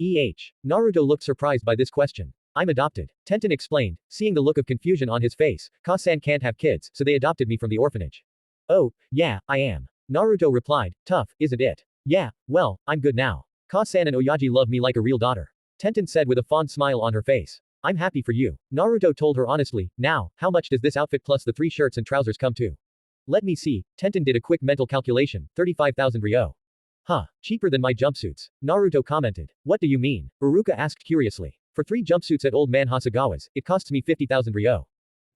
Naruto looked surprised by this question. I'm adopted. Tenten explained, seeing the look of confusion on his face, Ka-san can't have kids, so they adopted me from the orphanage. Oh, yeah, I am. Naruto replied, tough, isn't it? Yeah, well, I'm good now. Ka-san and Oyaji love me like a real daughter. Tenten said with a fond smile on her face. I'm happy for you. Naruto told her honestly, now, how much does this outfit plus the 3 shirts and trousers come to? Let me see, Tenten did a quick mental calculation, 35,000 ryo. Cheaper than my jumpsuits. Naruto commented. What do you mean? Uruka asked curiously. For 3 jumpsuits at Old Man Hasagawa's, it costs me 50,000 ryo.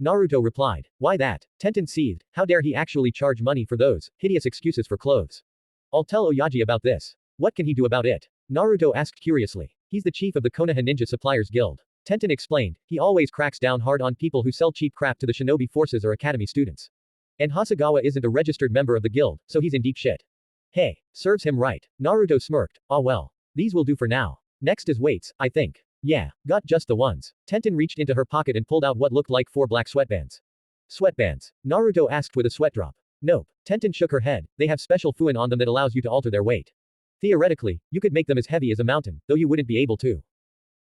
Naruto replied. Why that? Tenten seethed. How dare he actually charge money for those hideous excuses for clothes? I'll tell Oyaji about this. What can he do about it? Naruto asked curiously. He's the chief of the Konoha Ninja Suppliers Guild. Tenten explained. He always cracks down hard on people who sell cheap crap to the shinobi forces or academy students. And Hasagawa isn't a registered member of the guild, so he's in deep shit. Hey, serves him right. Naruto smirked. Ah well. These will do for now. Next is weights, I think. Yeah, got just the ones. Tenten reached into her pocket and pulled out what looked like 4 black sweatbands. Sweatbands? Naruto asked with a sweat drop. Nope. Tenten shook her head. They have special fuin on them that allows you to alter their weight. Theoretically, you could make them as heavy as a mountain, though you wouldn't be able to.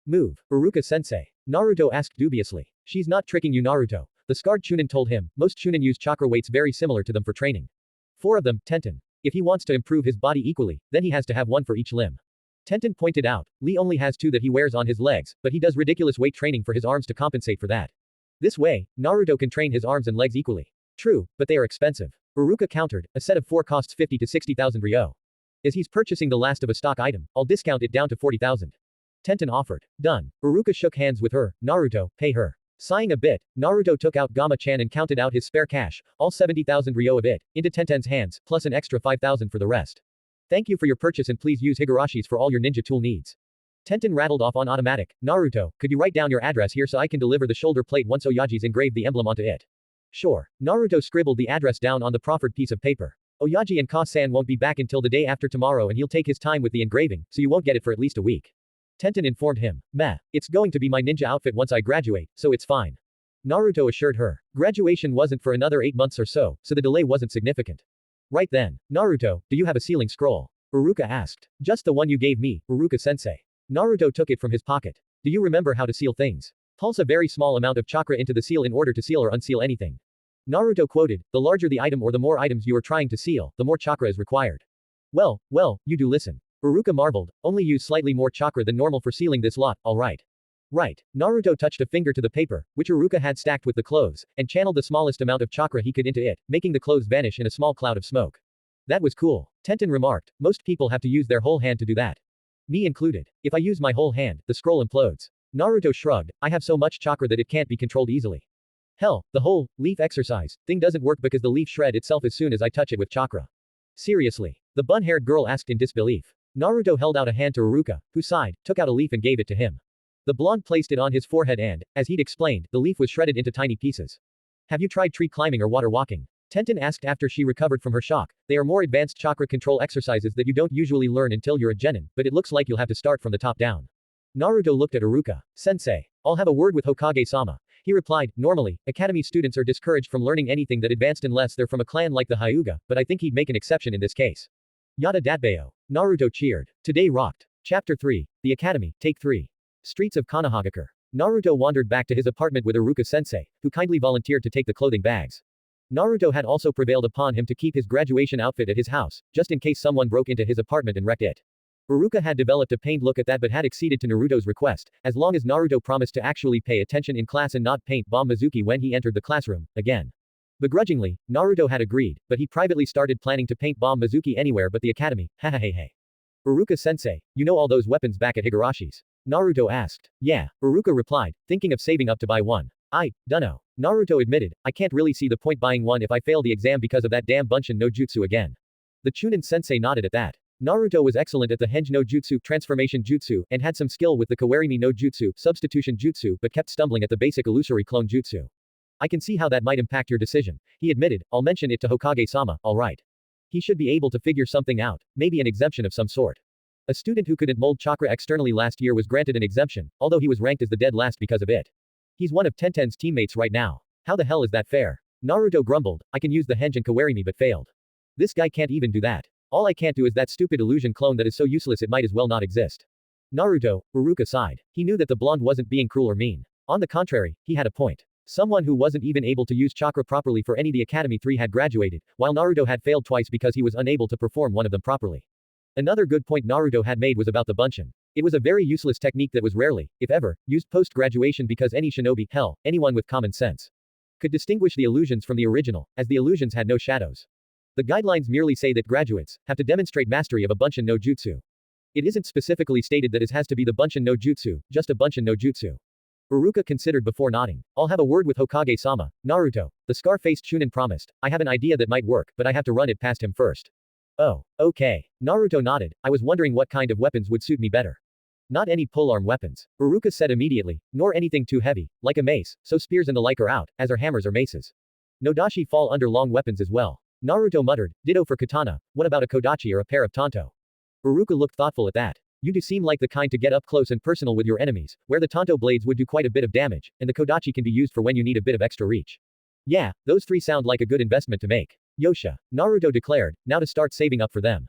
Move, Uruka-sensei. Naruto asked dubiously. She's not tricking you, Naruto. The scarred Chunin told him, most Chunin use chakra weights very similar to them for training. 4 of them, Tenten. If he wants to improve his body equally, then he has to have 1 for each limb. Tenten pointed out, Lee only has 2 that he wears on his legs, but he does ridiculous weight training for his arms to compensate for that. This way, Naruto can train his arms and legs equally. True, but they are expensive. Uruka countered, a set of 4 costs 50 to 60,000 ryo. As he's purchasing the last of a stock item, I'll discount it down to 40,000. Tenten offered. Done. Uruka shook hands with her. Naruto, pay her. Sighing a bit, Naruto took out Gama-chan and counted out his spare cash, all 70,000 ryo of it, into Tenten's hands, plus an extra 5,000 for the rest. Thank you for your purchase and please use Higarashi's for all your ninja tool needs. Tenten rattled off on automatic. Naruto, could you write down your address here so I can deliver the shoulder plate once Oyaji's engraved the emblem onto it? Sure. Naruto scribbled the address down on the proffered piece of paper. Oyaji and Ka-san won't be back until the day after tomorrow and he'll take his time with the engraving, so you won't get it for at least a week. Tenten informed him. Meh. It's going to be my ninja outfit once I graduate, so it's fine. Naruto assured her. Graduation wasn't for another 8 months or so the delay wasn't significant. Right then. Naruto, do you have a sealing scroll? Uruka asked. Just the one you gave me, Uruka-sensei. Naruto took it from his pocket. Do you remember how to seal things? Pulse a very small amount of chakra into the seal in order to seal or unseal anything. Naruto quoted, the larger the item or the more items you are trying to seal, the more chakra is required. Well, you do listen. Uruka marveled, only use slightly more chakra than normal for sealing this lot, alright. Right. Naruto touched a finger to the paper, which Uruka had stacked with the clothes, and channeled the smallest amount of chakra he could into it, making the clothes vanish in a small cloud of smoke. That was cool. Tenten remarked, most people have to use their whole hand to do that. Me included. If I use my whole hand, the scroll implodes. Naruto shrugged, I have so much chakra that it can't be controlled easily. Hell, the whole leaf exercise thing doesn't work because the leaf shred itself as soon as I touch it with chakra. Seriously? The bun-haired girl asked in disbelief. Naruto held out a hand to Iruka, who sighed, took out a leaf and gave it to him. The blonde placed it on his forehead and, as he'd explained, the leaf was shredded into tiny pieces. Have you tried tree climbing or water walking? Tenten asked after she recovered from her shock. They are more advanced chakra control exercises that you don't usually learn until you're a genin, but it looks like you'll have to start from the top down. Naruto looked at Iruka. Sensei. I'll have a word with Hokage-sama. He replied, normally, academy students are discouraged from learning anything that advanced unless they're from a clan like the Hyuga, but I think he'd make an exception in this case. Yada datbayo. Naruto cheered. Today rocked. Chapter 3. The Academy, Take 3. Streets of Konohagakure. Naruto wandered back to his apartment with Iruka-sensei, who kindly volunteered to take the clothing bags. Naruto had also prevailed upon him to keep his graduation outfit at his house, just in case someone broke into his apartment and wrecked it. Iruka had developed a pained look at that but had acceded to Naruto's request, as long as Naruto promised to actually pay attention in class and not paint bomb Mizuki when he entered the classroom, again. Begrudgingly, Naruto had agreed, but he privately started planning to paint bomb Mizuki anywhere but the academy, hahaha. Iruka-sensei, you know all those weapons back at Higarashi's? Naruto asked. Yeah, Iruka replied, thinking of saving up to buy one. I dunno. Naruto admitted, I can't really see the point buying one if I fail the exam because of that damn Bunshin no Jutsu again. The Chunin-sensei nodded at that. Naruto was excellent at the Henge no Jutsu transformation jutsu and had some skill with the Kawarimi no Jutsu substitution jutsu but kept stumbling at the basic illusory clone jutsu. I can see how that might impact your decision, he admitted. I'll mention it to Hokage-sama, alright. He should be able to figure something out, maybe an exemption of some sort. A student who couldn't mold chakra externally last year was granted an exemption, although he was ranked as the dead last because of it. He's one of Tenten's teammates right now. How the hell is that fair? Naruto grumbled, I can use the Henge and Kawarimi but failed. This guy can't even do that. All I can't do is that stupid illusion clone that is so useless it might as well not exist. Naruto, Iruka sighed. He knew that the blonde wasn't being cruel or mean. On the contrary, he had a point. Someone who wasn't even able to use chakra properly for any the Academy 3 had graduated, while Naruto had failed twice because he was unable to perform one of them properly. Another good point Naruto had made was about the Bunshin. It was a very useless technique that was rarely, if ever, used post-graduation because any shinobi, hell, anyone with common sense, could distinguish the illusions from the original, as the illusions had no shadows. The guidelines merely say that graduates have to demonstrate mastery of a Bunshin no Jutsu. It isn't specifically stated that it has to be the Bunshin no Jutsu, just a Bunshin no Jutsu. Iruka considered before nodding. I'll have a word with Hokage-sama. Naruto, the scar-faced Chunin promised. I have an idea that might work, but I have to run it past him first. Oh, okay. Naruto nodded. I was wondering what kind of weapons would suit me better. Not any polearm weapons. Iruka said immediately, nor anything too heavy, like a mace, so spears and the like are out, as are hammers or maces. Nodashi fall under long weapons as well. Naruto muttered, ditto for katana, what about a kodachi or a pair of tanto? Iruka looked thoughtful at that. You do seem like the kind to get up close and personal with your enemies, where the tanto blades would do quite a bit of damage, and the kodachi can be used for when you need a bit of extra reach. Yeah, those three sound like a good investment to make. Yosha, Naruto declared, now to start saving up for them.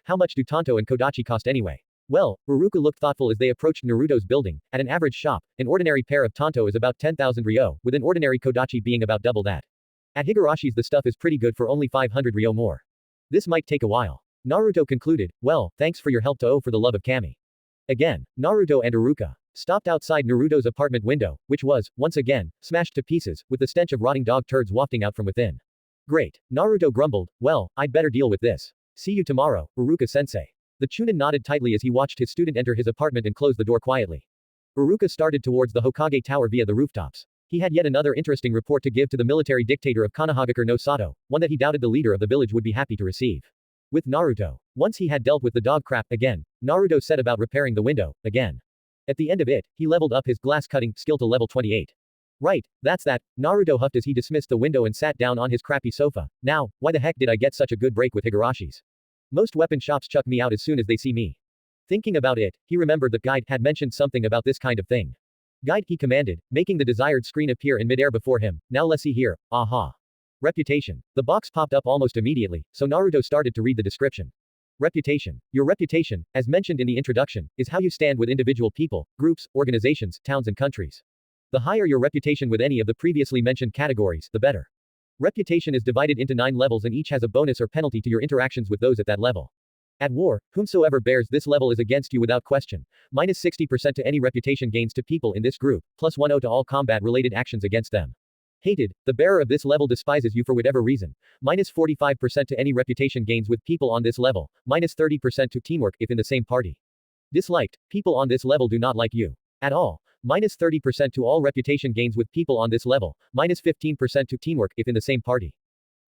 How much do tanto and kodachi cost anyway? Well, Iruka looked thoughtful as they approached Naruto's building. At an average shop, an ordinary pair of tanto is about 10,000 ryo, with an ordinary kodachi being about double that. At Higarashi's the stuff is pretty good for only 500 ryo more. This might take a while. Naruto concluded, well, thanks for your help to O for the love of Kami. Again, Naruto and Iruka stopped outside Naruto's apartment window, which was, once again, smashed to pieces, with the stench of rotting dog turds wafting out from within. Great. Naruto grumbled, well, I'd better deal with this. See you tomorrow, Iruka-sensei. The Chunin nodded tightly as he watched his student enter his apartment and close the door quietly. Iruka started towards the Hokage Tower via the rooftops. He had yet another interesting report to give to the military dictator of Konohagakure no Sato, one that he doubted the leader of the village would be happy to receive. With Naruto. Once he had dealt with the dog crap, again, Naruto set about repairing the window, again. At the end of it, he leveled up his glass-cutting skill to level 28. Right, that's that, Naruto huffed as he dismissed the window and sat down on his crappy sofa. Now, why the heck did I get such a good break with Higarashi's? Most weapon shops chuck me out as soon as they see me. Thinking about it, he remembered that Guide had mentioned something about this kind of thing. Guide, he commanded, making the desired screen appear in midair before him. Now let's see here, aha. Reputation. The box popped up almost immediately, so Naruto started to read the description. Reputation. Your reputation, as mentioned in the introduction, is how you stand with individual people, groups, organizations, towns and countries. The higher your reputation with any of the previously mentioned categories, the better. Reputation is divided into 9 levels and each has a bonus or penalty to your interactions with those at that level. At war, whomsoever bears this level is against you without question. Minus 60% to any reputation gains to people in this group, plus 10 to all combat-related actions against them. Hated, the bearer of this level despises you for whatever reason. Minus 45% to any reputation gains with people on this level. Minus 30% to teamwork if in the same party. Disliked, people on this level do not like you at all. minus 30% to all reputation gains with people on this level, minus 15% to teamwork if in the same party.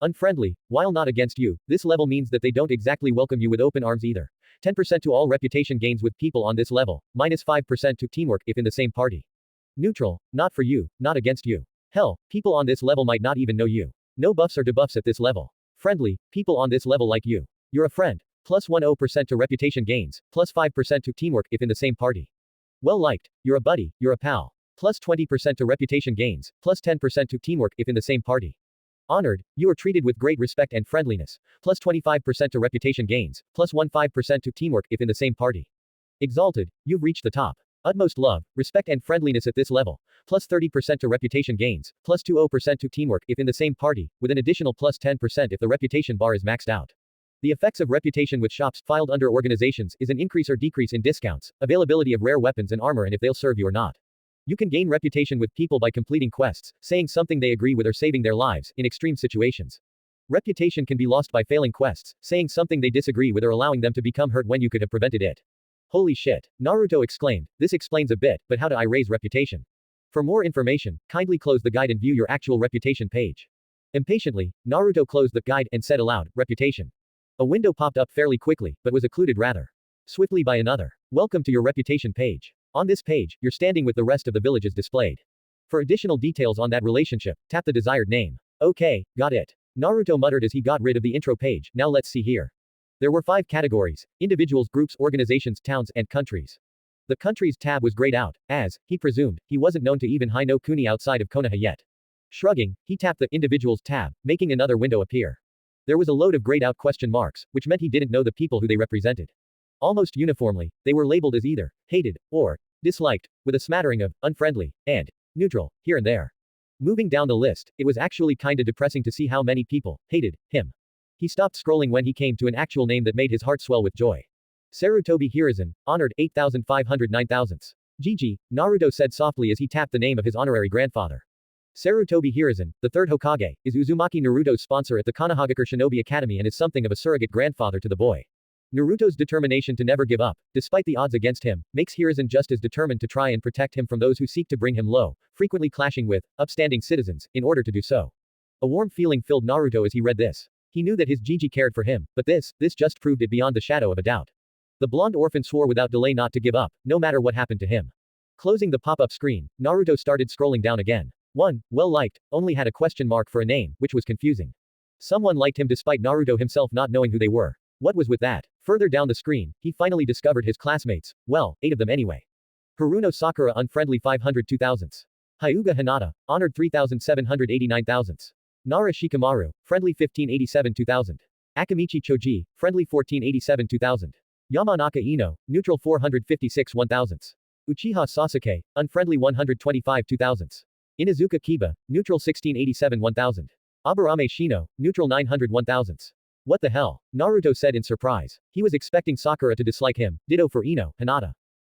Unfriendly, while not against you, this level means that they don't exactly welcome you with open arms either. 10% to all reputation gains with people on this level, minus 5% to teamwork if in the same party. Neutral, not for you, not against you. Hell, people on this level might not even know you. No buffs or debuffs at this level. Friendly, people on this level like you. You're a friend. Plus 10% to reputation gains, plus 5% to teamwork if in the same party. Well liked, you're a buddy, you're a pal. Plus 20% to reputation gains, plus 10% to teamwork if in the same party. Honored, you are treated with great respect and friendliness, plus 25% to reputation gains, plus 15% to teamwork if in the same party. Exalted, you've reached the top. Utmost love, respect and friendliness at this level, plus 30% to reputation gains, plus 20% to teamwork if in the same party, with an additional plus 10% if the reputation bar is maxed out. The effects of reputation with shops filed under organizations is an increase or decrease in discounts, availability of rare weapons and armor and if they'll serve you or not. You can gain reputation with people by completing quests, saying something they agree with or saving their lives, in extreme situations. Reputation can be lost by failing quests, saying something they disagree with or allowing them to become hurt when you could have prevented it. Holy shit, Naruto exclaimed, this explains a bit, but how do I raise reputation? For more information, kindly close the guide and view your actual reputation page. Impatiently, Naruto closed the guide and said aloud, reputation. A window popped up fairly quickly, but was occluded rather swiftly by another. Welcome to your reputation page. On this page, your standing with the rest of the village is displayed. For additional details on that relationship, tap the desired name. Okay, got it. Naruto muttered as he got rid of the intro page, now let's see here. There were 5 categories: individuals, groups, organizations, towns, and countries. The countries tab was grayed out, as, he presumed, he wasn't known to even Hi no Kuni outside of Konoha yet. Shrugging, he tapped the individuals tab, making another window appear. There was a load of grayed out question marks, which meant he didn't know the people who they represented. Almost uniformly, they were labeled as either hated or disliked, with a smattering of unfriendly and neutral here and there. Moving down the list, it was actually kinda depressing to see how many people hated him. He stopped scrolling when he came to an actual name that made his heart swell with joy. Sarutobi Hiruzen, honored 8,509,000. GG, Naruto said softly as he tapped the name of his honorary grandfather. Sarutobi Hiruzen, the third Hokage, is Uzumaki Naruto's sponsor at the Konohagakure Shinobi Academy and is something of a surrogate grandfather to the boy. Naruto's determination to never give up, despite the odds against him, makes Hiruzen just as determined to try and protect him from those who seek to bring him low, frequently clashing with upstanding citizens, in order to do so. A warm feeling filled Naruto as he read this. He knew that his Gigi cared for him, but this just proved it beyond the shadow of a doubt. The blonde orphan swore without delay not to give up, no matter what happened to him. Closing the pop-up screen, Naruto started scrolling down again. 1, well liked, only had a question mark for a name, which was confusing. Someone liked him despite Naruto himself not knowing who they were. What was with that? Further down the screen, he finally discovered his classmates, well, 8 of them anyway. Haruno Sakura unfriendly 502,000. Hyuga Hinata, honored 3,789,000. Nara Shikamaru, friendly 1587 2000. Akamichi Choji, friendly 1487 2000. Yamanaka Ino, neutral 456 1000. Uchiha Sasuke, unfriendly 125 2000. Inazuka Kiba, neutral 1687 1000. Aburame Shino, neutral 900 1000. What the hell? Naruto said in surprise. He was expecting Sakura to dislike him, ditto for Ino, Hinata.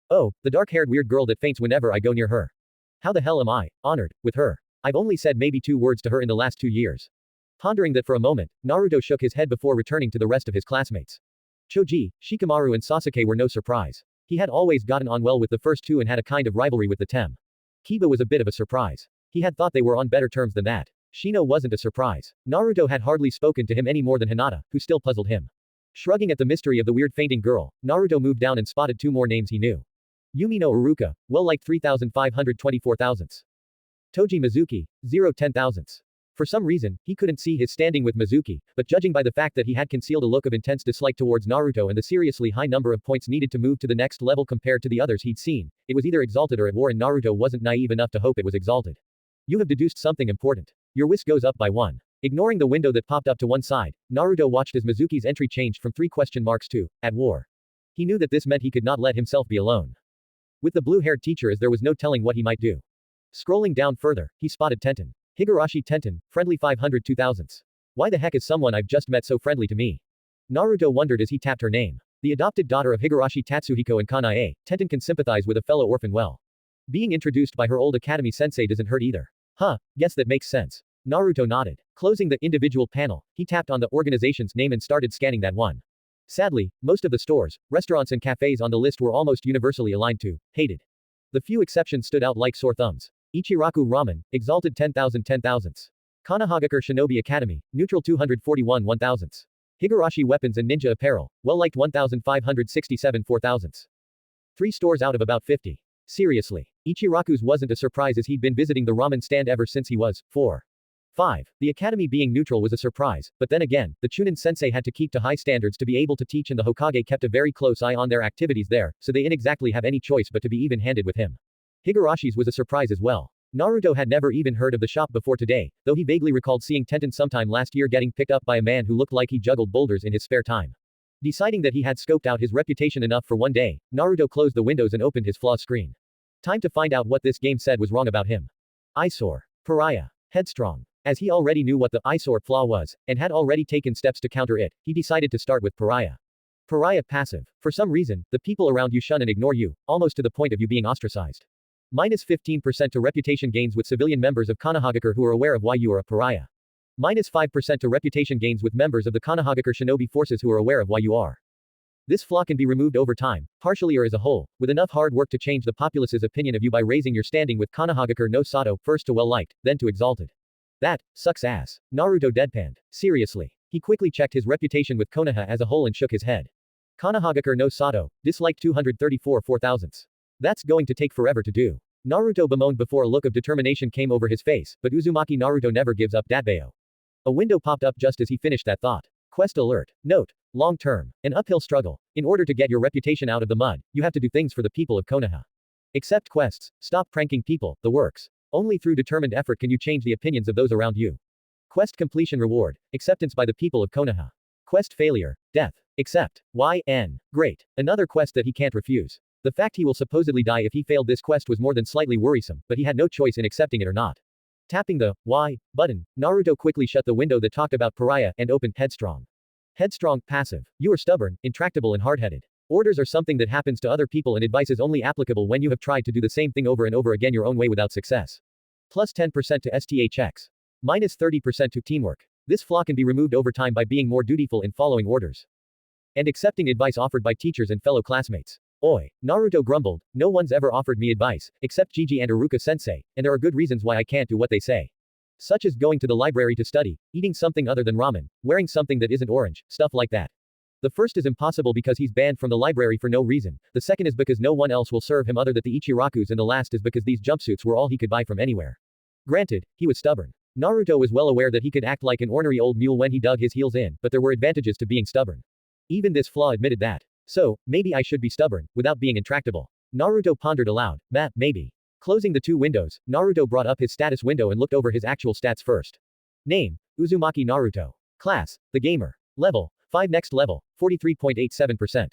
Oh, the dark-haired weird girl that faints whenever I go near her. How the hell am I honored with her? I've only said maybe 2 words to her in the last 2 years. Pondering that for a moment, Naruto shook his head before returning to the rest of his classmates. Choji, Shikamaru and Sasuke were no surprise. He had always gotten on well with the first 2 and had a kind of rivalry with the Tem. Kiba was a bit of a surprise. He had thought they were on better terms than that. Shino wasn't a surprise. Naruto had hardly spoken to him any more than Hinata, who still puzzled him. Shrugging at the mystery of the weird fainting girl, Naruto moved down and spotted 2 more names he knew. Yumi no Uruka, well liked 3,524,000. Toji Mizuki, 10,000. For some reason, he couldn't see his standing with Mizuki, but judging by the fact that he had concealed a look of intense dislike towards Naruto and the seriously high number of points needed to move to the next level compared to the others he'd seen, it was either exalted or it wore, and Naruto wasn't naive enough to hope it was exalted. You have deduced something important. Your whisk goes up by 1. Ignoring the window that popped up to one side, Naruto watched as Mizuki's entry changed from 3 question marks to, at war. He knew that this meant he could not let himself be alone with the blue-haired teacher, as there was no telling what he might do. Scrolling down further, he spotted Tenten. Higurashi Tenten, friendly 502,000. Why the heck is someone I've just met so friendly to me? Naruto wondered as he tapped her name. The adopted daughter of Higurashi Tatsuhiko and Kanae, Tenten can sympathize with a fellow orphan well. Being introduced by her old academy sensei doesn't hurt either. Huh, guess that makes sense. Naruto nodded. Closing the individual panel, he tapped on the organization's name and started scanning that one. Sadly, most of the stores, restaurants and cafes on the list were almost universally aligned to hated. The few exceptions stood out like sore thumbs. Ichiraku Ramen, Exalted 10,000 10,000ths. Kanahagakure Shinobi Academy, Neutral 241 1000ths. Higurashi Weapons and Ninja Apparel, well-liked 1,567 4000ths. 3 stores out of about 50. Seriously. Ichiraku's wasn't a surprise as he'd been visiting the ramen stand ever since he was 4. 5. The academy being neutral was a surprise, but then again, the Chunin sensei had to keep to high standards to be able to teach and the Hokage kept a very close eye on their activities there, so they inexactly have any choice but to be even-handed with him. Higurashi's was a surprise as well. Naruto had never even heard of the shop before today, though he vaguely recalled seeing Tenten sometime last year getting picked up by a man who looked like he juggled boulders in his spare time. Deciding that he had scoped out his reputation enough for one day, Naruto closed the windows and opened his flaws screen. Time to find out what this game said was wrong about him. Eyesore. Pariah. Headstrong. As he already knew what the eyesore flaw was, and had already taken steps to counter it, he decided to start with Pariah. Pariah passive. For some reason, the people around you shun and ignore you, almost to the point of you being ostracized. Minus 15% to reputation gains with civilian members of Kanahagakure who are aware of why you are a pariah. Minus 5% to reputation gains with members of the Kanahagakure shinobi forces who are aware of why you are. This flaw can be removed over time, partially or as a whole, with enough hard work to change the populace's opinion of you by raising your standing with Kanahagakure no Sato, first to well-liked, then to exalted. That sucks ass. Naruto deadpanned. Seriously. He quickly checked his reputation with Konoha as a whole and shook his head. Kanahagakure no Sato, disliked 234 4000ths. That's going to take forever to do. Naruto bemoaned before a look of determination came over his face, but Uzumaki Naruto never gives up datbayo. A window popped up just as he finished that thought. Quest alert. Note. Long term. An uphill struggle. In order to get your reputation out of the mud, you have to do things for the people of Konoha. Accept quests. Stop pranking people, the works. Only through determined effort can you change the opinions of those around you. Quest completion reward. Acceptance by the people of Konoha. Quest failure. Death. Accept. YN. Great. Another quest that he can't refuse. The fact he will supposedly die if he failed this quest was more than slightly worrisome, but he had no choice in accepting it or not. Tapping the Y button, Naruto quickly shut the window that talked about Pariah and opened Headstrong. Headstrong, passive. You are stubborn, intractable and hard-headed. Orders are something that happens to other people and advice is only applicable when you have tried to do the same thing over and over again your own way without success. Plus 10% to STHX. Minus 30% to teamwork. This flaw can be removed over time by being more dutiful in following orders. And accepting advice offered by teachers and fellow classmates. Oi. Naruto grumbled, no one's ever offered me advice, except Gigi and Iruka-sensei, and there are good reasons why I can't do what they say. Such as going to the library to study, eating something other than ramen, wearing something that isn't orange, stuff like that. The first is impossible because he's banned from the library for no reason, the second is because no one else will serve him other than the Ichirakus and the last is because these jumpsuits were all he could buy from anywhere. Granted, he was stubborn. Naruto was well aware that he could act like an ornery old mule when he dug his heels in, but there were advantages to being stubborn. Even this flaw admitted that. So, maybe I should be stubborn, without being intractable. Naruto pondered aloud, maybe. Closing the 2 windows, Naruto brought up his status window and looked over his actual stats first. Name, Uzumaki Naruto. Class, the gamer. Level, 5 next level, 43.87%.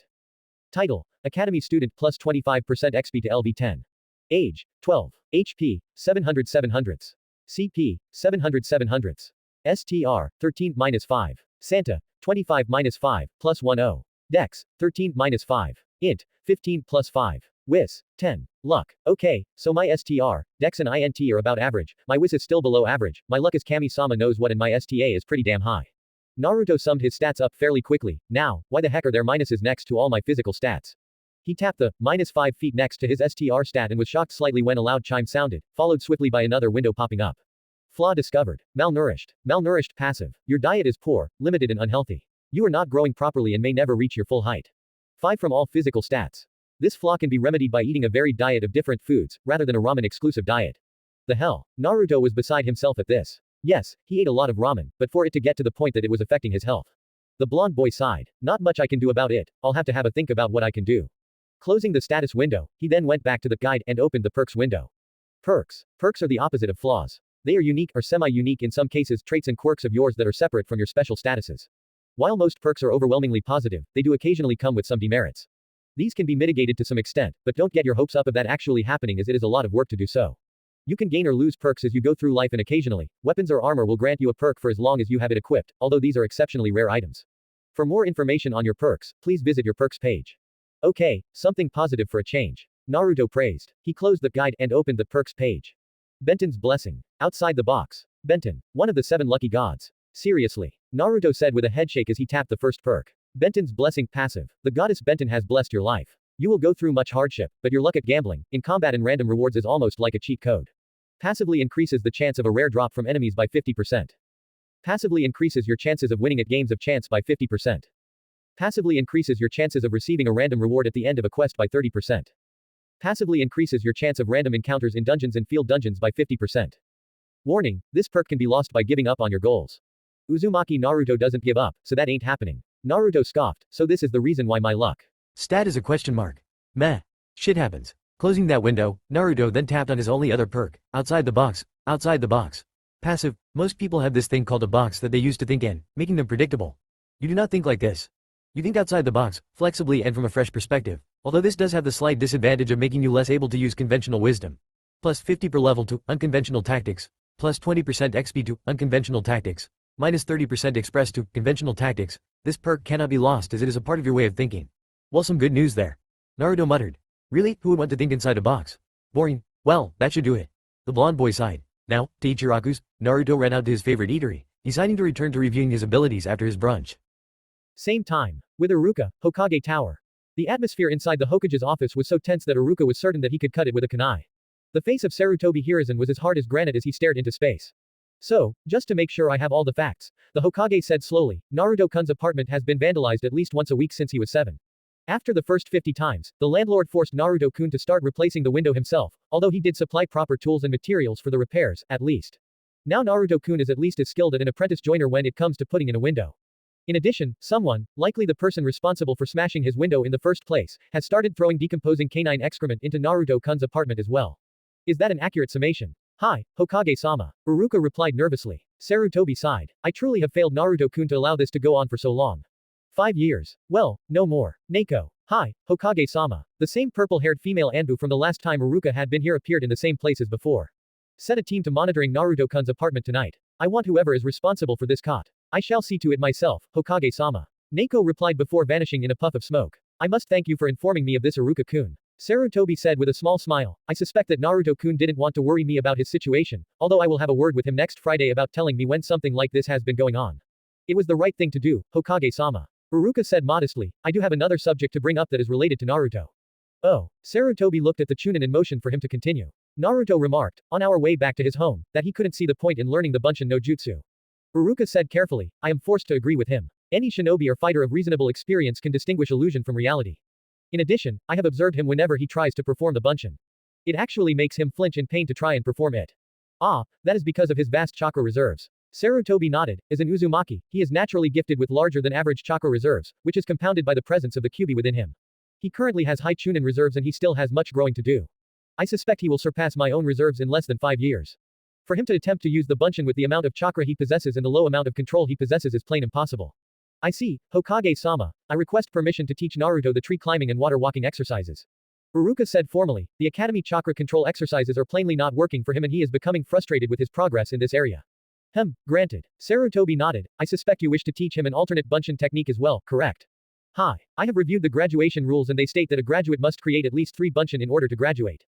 Title, Academy student plus 25% XP to LV10. Age, 12. HP, 700 700ths. CP, 700 700ths. STR, 13-5. Santa, 25-5, plus 10. Dex, 13-5. Int, 15 plus 5. Whis, 10. Luck. Okay, so my STR, Dex and INT are about average, my Whis is still below average, my luck is Kami-sama knows what and my STA is pretty damn high. Naruto summed his stats up fairly quickly. Now, why the heck are there minuses next to all my physical stats? He tapped the -5 feet next to his STR stat and was shocked slightly when a loud chime sounded, followed swiftly by another window popping up. Flaw discovered. Malnourished. Malnourished passive. Your diet is poor, limited and unhealthy. You are not growing properly and may never reach your full height. 5 from all physical stats. This flaw can be remedied by eating a varied diet of different foods, rather than a ramen-exclusive diet. The hell? Naruto was beside himself at this. Yes, he ate a lot of ramen, but for it to get to the point that it was affecting his health. The blonde boy sighed. Not much I can do about it, I'll have to think about what I can do. Closing the status window, he then went back to the guide and opened the perks window. Perks. Perks are the opposite of flaws. They are unique or semi-unique in some cases traits and quirks of yours that are separate from your special statuses. While most perks are overwhelmingly positive, they do occasionally come with some demerits. These can be mitigated to some extent, but don't get your hopes up of that actually happening as it is a lot of work to do so. You can gain or lose perks as you go through life and occasionally, weapons or armor will grant you a perk for as long as you have it equipped, although these are exceptionally rare items. For more information on your perks, please visit your perks page. Okay, something positive for a change. Naruto praised. He closed the guide and opened the perks page. Benton's blessing. Outside the box. Benton, one of the 7 lucky gods. Seriously. Naruto said with a headshake as he tapped the first perk. Benton's blessing passive. The goddess Benton has blessed your life. You will go through much hardship, but your luck at gambling, in combat and random rewards is almost like a cheat code. Passively increases the chance of a rare drop from enemies by 50%. Passively increases your chances of winning at games of chance by 50%. Passively increases your chances of receiving a random reward at the end of a quest by 30%. Passively increases your chance of random encounters in dungeons and field dungeons by 50%. Warning, this perk can be lost by giving up on your goals. Uzumaki Naruto doesn't give up, so that ain't happening. Naruto scoffed, so this is the reason why my luck. Stat is a question mark. Meh. Shit happens. Closing that window, Naruto then tapped on his only other perk, outside the box. Outside the box. Passive, most people have this thing called a box that they use to think in, making them predictable. You do not think like this. You think outside the box, flexibly and from a fresh perspective, although this does have the slight disadvantage of making you less able to use conventional wisdom. Plus 50 per level to unconventional tactics, plus 20% XP to unconventional tactics, minus 30% express to conventional tactics. This perk cannot be lost as it is a part of your way of thinking. Well, some good news there. Naruto muttered. Really? Who would want to think inside a box? Boring. Well, that should do it. The blonde boy sighed. Now, to Ichiraku's, Naruto ran out to his favorite eatery, deciding to return to reviewing his abilities after his brunch. Same time. With Iruka, Hokage Tower. The atmosphere inside the Hokage's office was so tense that Iruka was certain that he could cut it with a kunai. The face of Sarutobi Hiruzen was as hard as granite as he stared into space. So, just to make sure I have all the facts, the Hokage said slowly, Naruto-kun's apartment has been vandalized at least once a week since he was 7. After the first 50 times, the landlord forced Naruto-kun to start replacing the window himself, although he did supply proper tools and materials for the repairs, at least. Now Naruto-kun is at least as skilled as an apprentice joiner when it comes to putting in a window. In addition, someone, likely the person responsible for smashing his window in the first place, has started throwing decomposing canine excrement into Naruto-kun's apartment as well. Is that an accurate summation? Hi, Hokage-sama. Iruka replied nervously. Sarutobi sighed. I truly have failed Naruto-kun to allow this to go on for so long. 5 years. Well, no more. Neko. Hi, Hokage-sama. The same purple-haired female Anbu from the last time Iruka had been here appeared in the same place as before. Set a team to monitoring Naruto-kun's apartment tonight. I want whoever is responsible for this caught. I shall see to it myself, Hokage-sama. Neko replied before vanishing in a puff of smoke. I must thank you for informing me of this, Iruka-kun. Sarutobi said with a small smile. I suspect that Naruto-kun didn't want to worry me about his situation, although I will have a word with him next Friday about telling me when something like this has been going on. It was the right thing to do, Hokage-sama. Iruka said modestly, I do have another subject to bring up that is related to Naruto. Oh. Sarutobi looked at the Chunin and motioned for him to continue. Naruto remarked, on our way back to his home, that he couldn't see the point in learning the Bunshin no Jutsu. Iruka said carefully, I am forced to agree with him. Any shinobi or fighter of reasonable experience can distinguish illusion from reality. In addition, I have observed him whenever he tries to perform the Bunshin. It actually makes him flinch in pain to try and perform it. Ah, that is because of his vast chakra reserves. Sarutobi nodded. As an Uzumaki, he is naturally gifted with larger than average chakra reserves, which is compounded by the presence of the Kyuubi within him. He currently has high Chunin reserves and he still has much growing to do. I suspect he will surpass my own reserves in less than 5 years. For him to attempt to use the Bunshin with the amount of chakra he possesses and the low amount of control he possesses is plain impossible. I see, Hokage-sama. I request permission to teach Naruto the tree climbing and water walking exercises. Iruka said formally, the Academy chakra control exercises are plainly not working for him and he is becoming frustrated with his progress in this area. Granted. Sarutobi nodded. I suspect you wish to teach him an alternate Bunshin technique as well, correct? Hi. I have reviewed the graduation rules and they state that a graduate must create at least 3 Bunshin in order to graduate.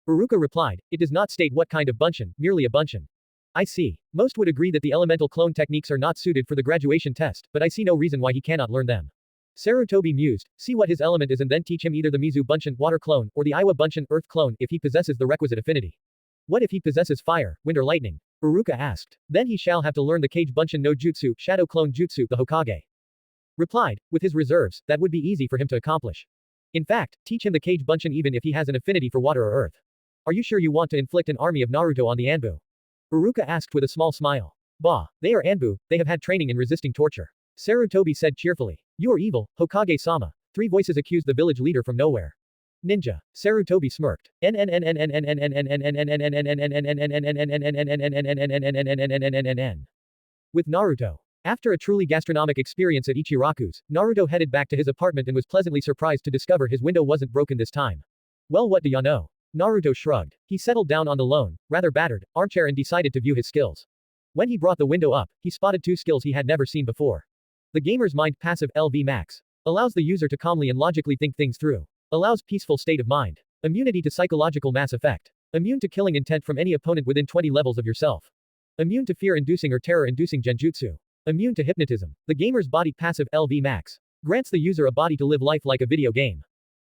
Iruka replied, it does not state what kind of Bunshin, merely a Bunshin. I see. Most would agree that the elemental clone techniques are not suited for the graduation test, but I see no reason why he cannot learn them. Sarutobi mused, see what his element is and then teach him either the Mizu Bunshin, water clone, or the Iwa Bunshin, earth clone, if he possesses the requisite affinity. What if he possesses fire, wind or lightning? Iruka asked. Then he shall have to learn the Kage Bunshin no Jutsu, shadow clone jutsu, the Hokage replied. With his reserves, that would be easy for him to accomplish. In fact, teach him the Kage Bunshin even if he has an affinity for water or earth. Are you sure you want to inflict an army of Naruto on the Anbu? Uruka asked with a small smile. Bah, they are Anbu, they have had training in resisting torture. Sarutobi said cheerfully. You are evil, Hokage-sama. 3 voices accused the village leader from nowhere. Ninja. Sarutobi smirked. With Naruto. After a truly gastronomic experience at Ichiraku's, Naruto headed back to his apartment and was pleasantly surprised to discover his window wasn't broken this time. Well, what do ya know? Naruto shrugged. He settled down on the lone, rather battered, armchair and decided to view his skills. When he brought the window up, he spotted 2 skills he had never seen before. The gamer's mind passive LV max. Allows the user to calmly and logically think things through. Allows peaceful state of mind. Immunity to psychological mass effect. Immune to killing intent from any opponent within 20 levels of yourself. Immune to fear-inducing or terror-inducing genjutsu. Immune to hypnotism. The gamer's body passive LV max. Grants the user a body to live life like a video game.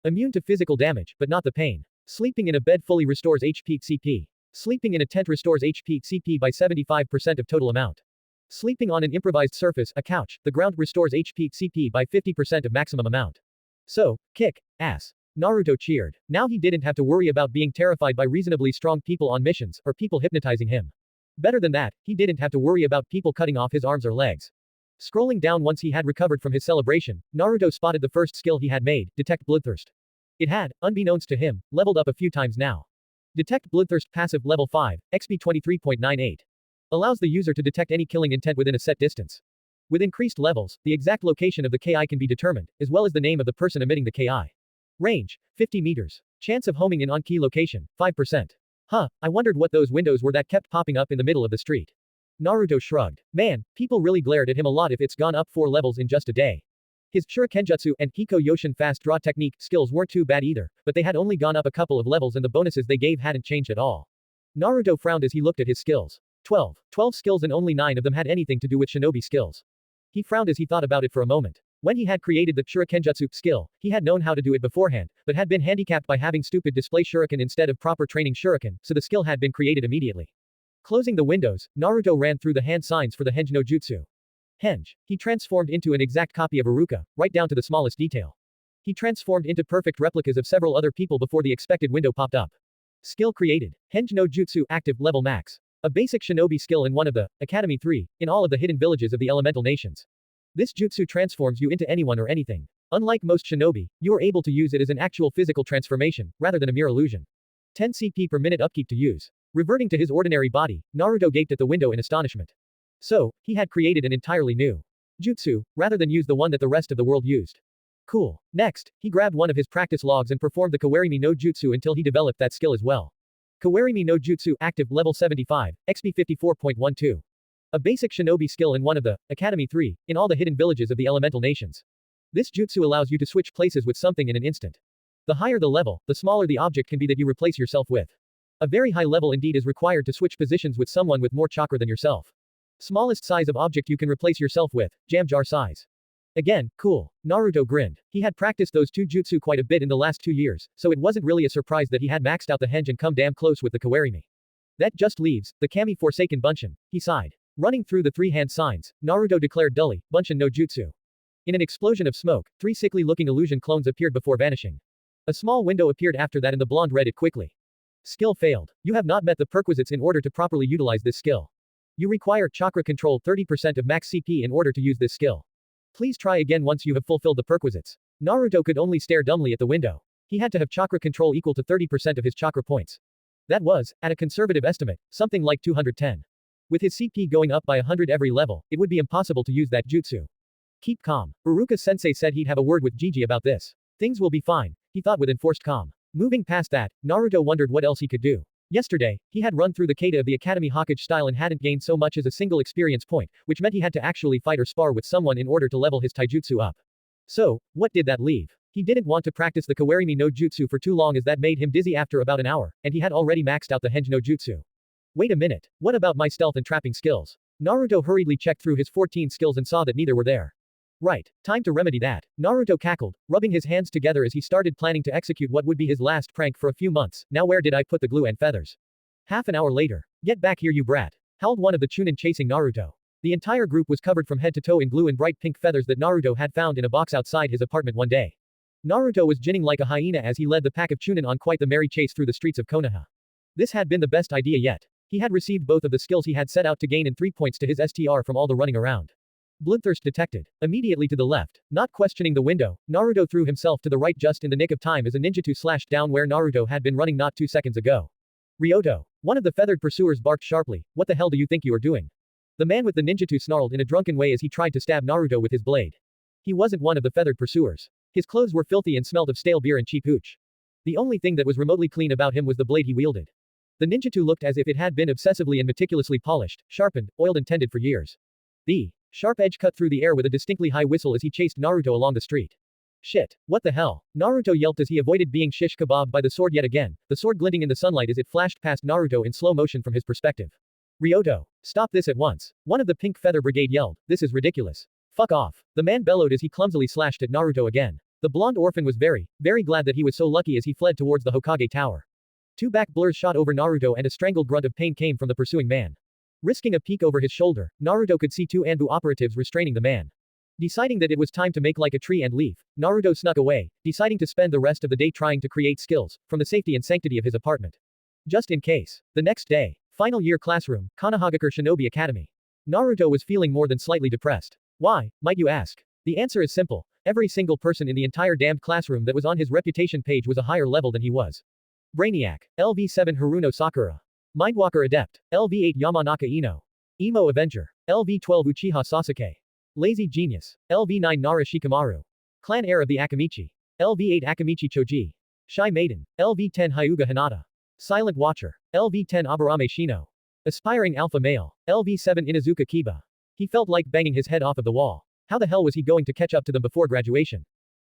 Immune to physical damage, but not the pain. Sleeping in a bed fully restores HP CP. Sleeping in a tent restores HP CP by 75% of total amount. Sleeping on an improvised surface, a couch, the ground restores HP CP by 50% of maximum amount. So, kick ass. Naruto cheered. Now he didn't have to worry about being terrified by reasonably strong people on missions, or people hypnotizing him. Better than that, he didn't have to worry about people cutting off his arms or legs. Scrolling down once he had recovered from his celebration, Naruto spotted the first skill he had made, Detect Bloodthirst. It had, unbeknownst to him, leveled up a few times now. Detect Bloodthirst passive level 5, XP 23.98. Allows the user to detect any killing intent within a set distance. With increased levels, the exact location of the KI can be determined, as well as the name of the person emitting the KI. Range, 50 meters. Chance of homing in on-key location, 5%. Huh, I wondered what those windows were that kept popping up in the middle of the street. Naruto shrugged. Man, people really glared at him a lot if it's gone up 4 levels in just a day. His Shurikenjutsu and Hiko Yoshin fast draw technique skills weren't too bad either, but they had only gone up a couple of levels and the bonuses they gave hadn't changed at all. Naruto frowned as he looked at his skills. 12 skills and only 9 of them had anything to do with shinobi skills. He frowned as he thought about it for a moment. When he had created the Shurikenjutsu skill, he had known how to do it beforehand, but had been handicapped by having stupid display shuriken instead of proper training shuriken, so the skill had been created immediately. Closing the windows, Naruto ran through the hand signs for the Henge no Jutsu. Henge. He transformed into an exact copy of Iruka, right down to the smallest detail. He transformed into perfect replicas of several other people before the expected window popped up. Skill created. Henge no Jutsu active level max. A basic shinobi skill in one of the Academy 3, in all of the hidden villages of the elemental nations. This jutsu transforms you into anyone or anything. Unlike most shinobi, you are able to use it as an actual physical transformation, rather than a mere illusion. 10 CP per minute upkeep to use. Reverting to his ordinary body, Naruto gaped at the window in astonishment. So, he had created an entirely new jutsu, rather than use the one that the rest of the world used. Cool. Next, he grabbed one of his practice logs and performed the Kawarimi no Jutsu until he developed that skill as well. Kawarimi no Jutsu active level 75, XP 54.12. A basic shinobi skill in one of the Academy 3, in all the hidden villages of the elemental nations. This jutsu allows you to switch places with something in an instant. The higher the level, the smaller the object can be that you replace yourself with. A very high level indeed is required to switch positions with someone with more chakra than yourself. Smallest size of object you can replace yourself with, jam jar size. Again, cool. Naruto grinned. He had practiced those two jutsu quite a bit in the last 2 years, so it wasn't really a surprise that he had maxed out the henge and come damn close with the Kawarimi. That just leaves the Kami Forsaken Bunshin, he sighed. Running through the 3 hand signs, Naruto declared dully, Bunshin no Jutsu. In an explosion of smoke, 3 sickly-looking illusion clones appeared before vanishing. A small window appeared after that and the blonde read it quickly. Skill failed. You have not met the prerequisites in order to properly utilize this skill. You require chakra control 30% of max CP in order to use this skill. Please try again once you have fulfilled the prerequisites. Naruto could only stare dumbly at the window. He had to have chakra control equal to 30% of his chakra points. That was, at a conservative estimate, something like 210. With his CP going up by 100 every level, it would be impossible to use that jutsu. Keep calm. Iruka-sensei said he'd have a word with Gigi about this. Things will be fine, he thought with enforced calm. Moving past that, Naruto wondered what else he could do. Yesterday, he had run through the kata of the Academy Hokage style and hadn't gained so much as a single experience point, which meant he had to actually fight or spar with someone in order to level his taijutsu up. So, what did that leave? He didn't want to practice the Kawarimi no Jutsu for too long as that made him dizzy after about an hour, and he had already maxed out the Henge no Jutsu. Wait a minute, what about my stealth and trapping skills? Naruto hurriedly checked through his 14 skills and saw that neither were there. Right, time to remedy that. Naruto cackled, rubbing his hands together as he started planning to execute what would be his last prank for a few months. Now where did I put the glue and feathers? Half an hour later. Get back here you brat. Howled one of the Chunin chasing Naruto. The entire group was covered from head to toe in glue and bright pink feathers that Naruto had found in a box outside his apartment one day. Naruto was ginning like a hyena as he led the pack of Chunin on quite the merry chase through the streets of Konoha. This had been the best idea yet. He had received both of the skills he had set out to gain and 3 points to his STR from all the running around. Bloodthirst detected. Immediately to the left. Not questioning the window, Naruto threw himself to the right just in the nick of time as a ninjutsu slashed down where Naruto had been running not 2 seconds ago. Ryoto. One of the feathered pursuers barked sharply, what the hell do you think you are doing? The man with the ninjutsu snarled in a drunken way as he tried to stab Naruto with his blade. He wasn't one of the feathered pursuers. His clothes were filthy and smelled of stale beer and cheap hooch. The only thing that was remotely clean about him was the blade he wielded. The ninjutsu looked as if it had been obsessively and meticulously polished, sharpened, oiled and tended for years. The sharp edge cut through the air with a distinctly high whistle as he chased Naruto along the street. Shit. What the hell? Naruto yelped as he avoided being shish kebabbed by the sword yet again, the sword glinting in the sunlight as it flashed past Naruto in slow motion from his perspective. Ryoto. Stop this at once. One of the Pink Feather Brigade yelled, this is ridiculous. Fuck off. The man bellowed as he clumsily slashed at Naruto again. The blonde orphan was very, very glad that he was so lucky as he fled towards the Hokage tower. Two back blurs shot over Naruto and a strangled grunt of pain came from the pursuing man. Risking a peek over his shoulder, Naruto could see two Anbu operatives restraining the man. Deciding that it was time to make like a tree and leave, Naruto snuck away, deciding to spend the rest of the day trying to create skills, from the safety and sanctity of his apartment. Just in case. The next day. Final year classroom, Konohagakure Shinobi Academy. Naruto was feeling more than slightly depressed. Why, might you ask? The answer is simple. Every single person in the entire damned classroom that was on his reputation page was a higher level than he was. Brainiac, LV7 Haruno Sakura. Mindwalker Adept, LV8 Yamanaka Ino. Emo Avenger, LV12 Uchiha Sasuke. Lazy Genius, LV9 Nara Shikamaru. Clan Heir of the Akamichi, LV8 Akamichi Choji. Shy Maiden, LV10 Hyuga Hinata. Silent Watcher, LV10 Aburame Shino. Aspiring Alpha Male, LV7 Inazuka Kiba. He felt like banging his head off of the wall. How the hell was he going to catch up to them before graduation?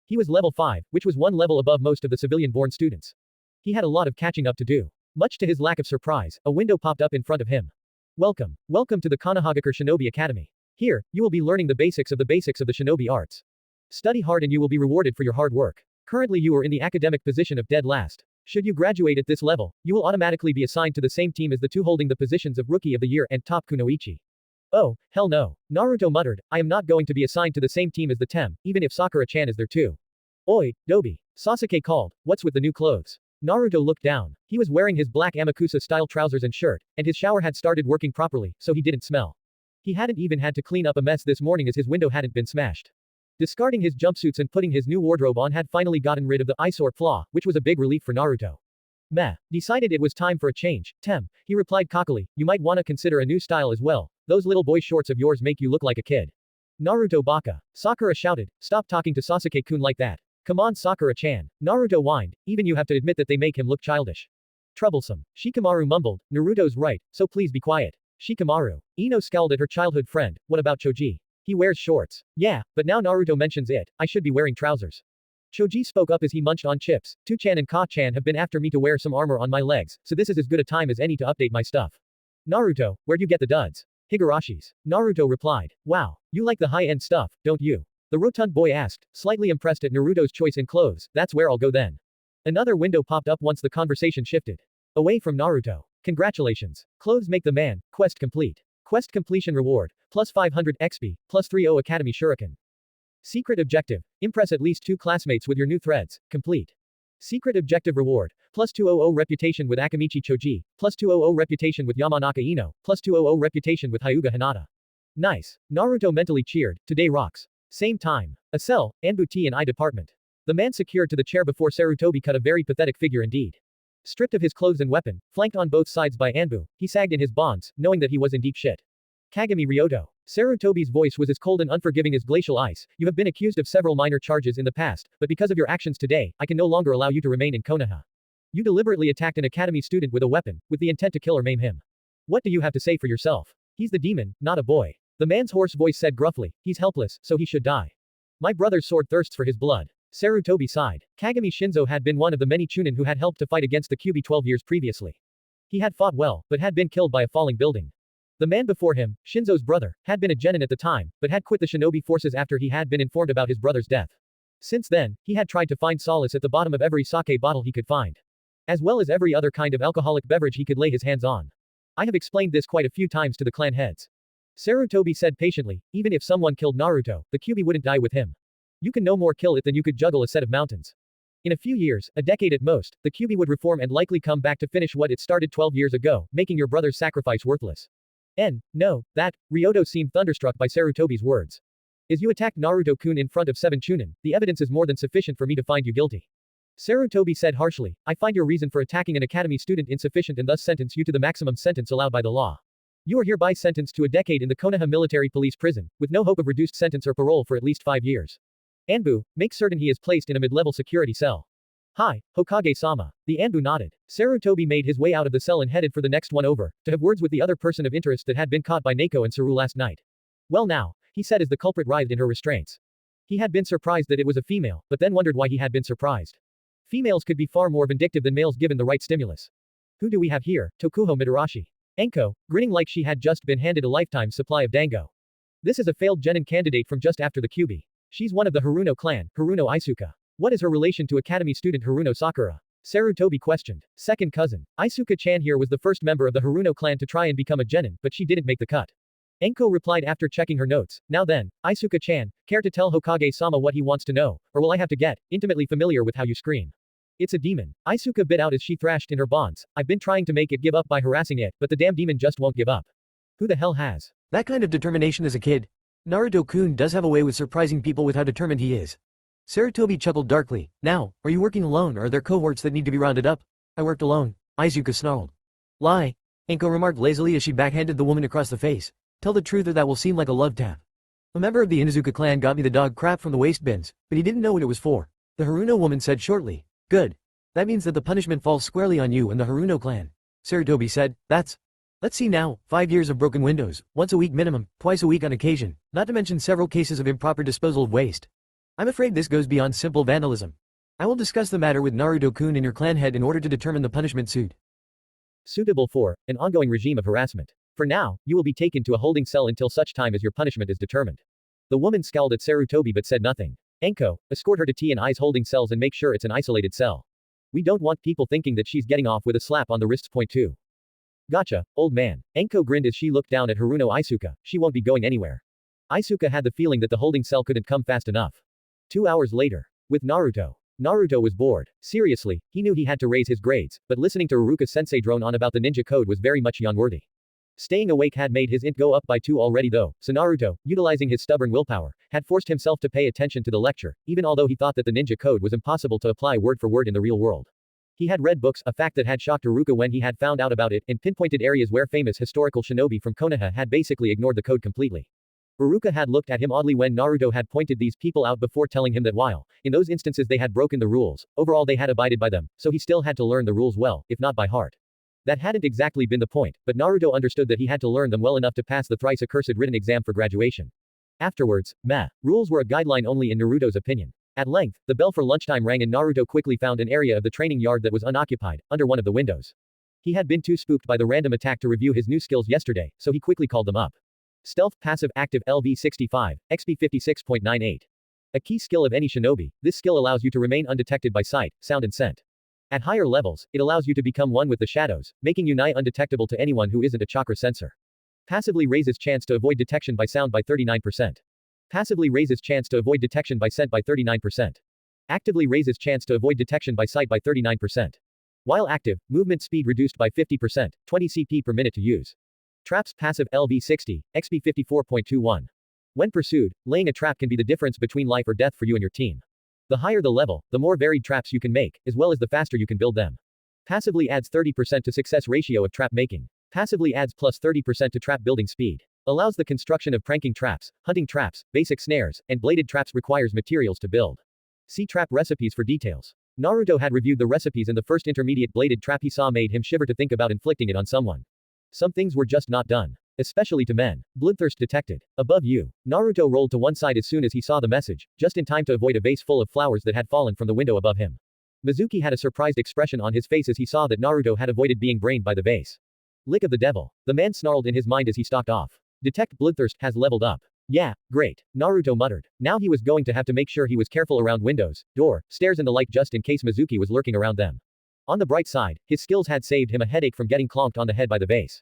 He was level 5, which was one level above most of the civilian-born students. He had a lot of catching up to do. Much to his lack of surprise, a window popped up in front of him. Welcome to the Konohagakure Shinobi Academy. Here, you will be learning the basics of the shinobi arts. Study hard and you will be rewarded for your hard work. Currently you are in the academic position of dead last. Should you graduate at this level, you will automatically be assigned to the same team as the two holding the positions of Rookie of the Year and Top Kunoichi. Oh, hell no. Naruto muttered, I am not going to be assigned to the same team as the Tem, even if Sakura-chan is there too. Oi, Dobi. Sasuke called, what's with the new clothes? Naruto looked down. He was wearing his black Amakusa-style trousers and shirt, and his shower had started working properly, so he didn't smell. He hadn't even had to clean up a mess this morning as his window hadn't been smashed. Discarding his jumpsuits and putting his new wardrobe on had finally gotten rid of the eyesore flaw, which was a big relief for Naruto. Meh. Decided it was time for a change, Tem, he replied cockily, you might wanna consider a new style as well, those little boy shorts of yours make you look like a kid. Naruto baka. Sakura shouted, stop talking to Sasuke-kun like that. Come on Sakura-chan. Naruto whined, even you have to admit that they make him look childish. Troublesome. Shikamaru mumbled, Naruto's right, so please be quiet. Shikamaru. Ino scowled at her childhood friend, what about Choji? He wears shorts. Yeah, but now Naruto mentions it, I should be wearing trousers. Choji spoke up as he munched on chips, Tu-chan and Ka-chan have been after me to wear some armor on my legs, so this is as good a time as any to update my stuff. Naruto, where'd you get the duds? Higarashi's. Naruto replied, wow, you like the high-end stuff, don't you? The rotund boy asked, slightly impressed at Naruto's choice in clothes, that's where I'll go then. Another window popped up once the conversation shifted. Away from Naruto. Congratulations. Clothes make the man, quest complete. Quest completion reward, plus 500 XP, plus 30 Academy Shuriken. Secret objective, impress at least 2 classmates with your new threads, complete. Secret objective reward, plus 200 reputation with Akamichi Choji, plus 200 reputation with Yamanaka Ino, plus 200 reputation with Hyuga Hinata. Nice. Naruto mentally cheered, today rocks. Same time. A cell, Anbu T and I department. The man secured to the chair before Sarutobi cut a very pathetic figure indeed. Stripped of his clothes and weapon, flanked on both sides by Anbu, he sagged in his bonds, knowing that he was in deep shit. Kagami Ryoto. Sarutobi's voice was as cold and unforgiving as glacial ice, you have been accused of several minor charges in the past, but because of your actions today, I can no longer allow you to remain in Konoha. You deliberately attacked an academy student with a weapon, with the intent to kill or maim him. What do you have to say for yourself? He's the demon, not a boy. The man's hoarse voice said gruffly, he's helpless, so he should die. My brother's sword thirsts for his blood. Sarutobi sighed. Kagami Shinzo had been one of the many Chunin who had helped to fight against the Kyuubi 12 years previously. He had fought well, but had been killed by a falling building. The man before him, Shinzo's brother, had been a genin at the time, but had quit the shinobi forces after he had been informed about his brother's death. Since then, he had tried to find solace at the bottom of every sake bottle he could find. As well as every other kind of alcoholic beverage he could lay his hands on. I have explained this quite a few times to the clan heads. Sarutobi said patiently, even if someone killed Naruto, the Kyuubi wouldn't die with him. You can no more kill it than you could juggle a set of mountains. In a few years, a decade at most, the Kyuubi would reform and likely come back to finish what it started 12 years ago, making your brother's sacrifice worthless. No, that, Ryoto seemed thunderstruck by Sarutobi's words. As you attacked Naruto-kun in front of 7 Chunin, the evidence is more than sufficient for me to find you guilty. Sarutobi said harshly, I find your reason for attacking an academy student insufficient and thus sentence you to the maximum sentence allowed by the law. You are hereby sentenced to a decade in the Konoha Military Police Prison, with no hope of reduced sentence or parole for at least 5 years. Anbu, make certain he is placed in a mid-level security cell. Hi, Hokage-sama. The Anbu nodded. Sarutobi made his way out of the cell and headed for the next one over, to have words with the other person of interest that had been caught by Neko and Saru last night. Well now, he said as the culprit writhed in her restraints. He had been surprised that it was a female, but then wondered why he had been surprised. Females could be far more vindictive than males given the right stimulus. Who do we have here? Tokuho Midarashi. Enko, grinning like she had just been handed a lifetime supply of dango. This is a failed genin candidate from just after the Kyuubi. She's one of the Haruno clan, Haruno Isuka. What is her relation to Academy student Haruno Sakura? Sarutobi questioned. Second cousin. Isuka-chan here was the first member of the Haruno clan to try and become a genin, but she didn't make the cut. Enko replied after checking her notes. Now then, Isuka-chan, care to tell Hokage-sama what he wants to know, or will I have to get intimately familiar with how you scream? It's a demon. Isuka bit out as she thrashed in her bonds. I've been trying to make it give up by harassing it, but the damn demon just won't give up. Who the hell has that kind of determination as a kid? Naruto-kun does have a way with surprising people with how determined he is. Sarutobi chuckled darkly. Now, are you working alone or are there cohorts that need to be rounded up? I worked alone. Izuka snarled. Lie. Enko remarked lazily as she backhanded the woman across the face. Tell the truth or that will seem like a love tap. A member of the Inuzuka clan got me the dog crap from the waste bins, but he didn't know what it was for. The Haruno woman said shortly. Good. That means that the punishment falls squarely on you and the Haruno clan. Sarutobi said, Let's see now, 5 years of broken windows, once a week minimum, twice a week on occasion, not to mention several cases of improper disposal of waste. I'm afraid this goes beyond simple vandalism. I will discuss the matter with Naruto-kun and your clan head in order to determine the punishment suitable for an ongoing regime of harassment. For now, you will be taken to a holding cell until such time as your punishment is determined. The woman scowled at Sarutobi but said nothing. Enko, escort her to T&I's holding cells and make sure it's an isolated cell. We don't want people thinking that she's getting off with a slap on the wrists. Point 2. Gotcha, old man. Enko grinned as she looked down at Haruno Isuka. She won't be going anywhere. Isuka had the feeling that the holding cell couldn't come fast enough. 2 hours later. With Naruto. Naruto was bored. Seriously, he knew he had to raise his grades, but listening to Iruka-sensei drone on about the ninja code was very much unworthy. Staying awake had made his int go up by 2 already though, so Naruto, utilizing his stubborn willpower, had forced himself to pay attention to the lecture, even although he thought that the ninja code was impossible to apply word for word in the real world. He had read books, a fact that had shocked Iruka when he had found out about it, and pinpointed areas where famous historical shinobi from Konoha had basically ignored the code completely. Iruka had looked at him oddly when Naruto had pointed these people out before telling him that while, in those instances they had broken the rules, overall they had abided by them, so he still had to learn the rules well, if not by heart. That hadn't exactly been the point, but Naruto understood that he had to learn them well enough to pass the thrice accursed written exam for graduation. Afterwards, rules were a guideline only in Naruto's opinion. At length, the bell for lunchtime rang and Naruto quickly found an area of the training yard that was unoccupied, under one of the windows. He had been too spooked by the random attack to review his new skills yesterday, so he quickly called them up. Stealth Passive Active LV65, XP 56.98. A key skill of any shinobi, this skill allows you to remain undetected by sight, sound and scent. At higher levels, it allows you to become one with the shadows, making you nigh undetectable to anyone who isn't a chakra sensor. Passively raises chance to avoid detection by sound by 39%. Passively raises chance to avoid detection by scent by 39%. Actively raises chance to avoid detection by sight by 39%. While active, movement speed reduced by 50%, 20 CP per minute to use. Traps Passive LV60, XP 54.21. When pursued, laying a trap can be the difference between life or death for you and your team. The higher the level, the more varied traps you can make, as well as the faster you can build them. Passively adds 30% to success ratio of trap making. Passively adds plus 30% to trap building speed. Allows the construction of pranking traps, hunting traps, basic snares, and bladed traps. Requires materials to build. See trap recipes for details. Naruto had reviewed the recipes and the first intermediate bladed trap he saw made him shiver to think about inflicting it on someone. Some things were just not done. Especially to men. Bloodthirst detected. Above you. Naruto rolled to one side as soon as he saw the message, just in time to avoid a vase full of flowers that had fallen from the window above him. Mizuki had a surprised expression on his face as he saw that Naruto had avoided being brained by the vase. Lick of the devil. The man snarled in his mind as he stalked off. Detect Bloodthirst has leveled up. Yeah, great. Naruto muttered. Now he was going to have to make sure he was careful around windows, door, stairs and the like just in case Mizuki was lurking around them. On the bright side, his skills had saved him a headache from getting clonked on the head by the vase.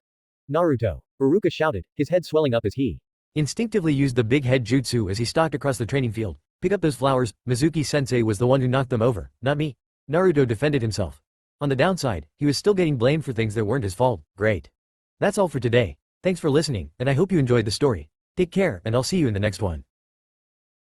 Naruto. Iruka shouted, his head swelling up as he instinctively used the big head jutsu as he stalked across the training field. Pick up those flowers, Mizuki-sensei was the one who knocked them over, not me. Naruto defended himself. On the downside, he was still getting blamed for things that weren't his fault. Great. That's all for today. Thanks for listening, and I hope you enjoyed the story. Take care, and I'll see you in the next one.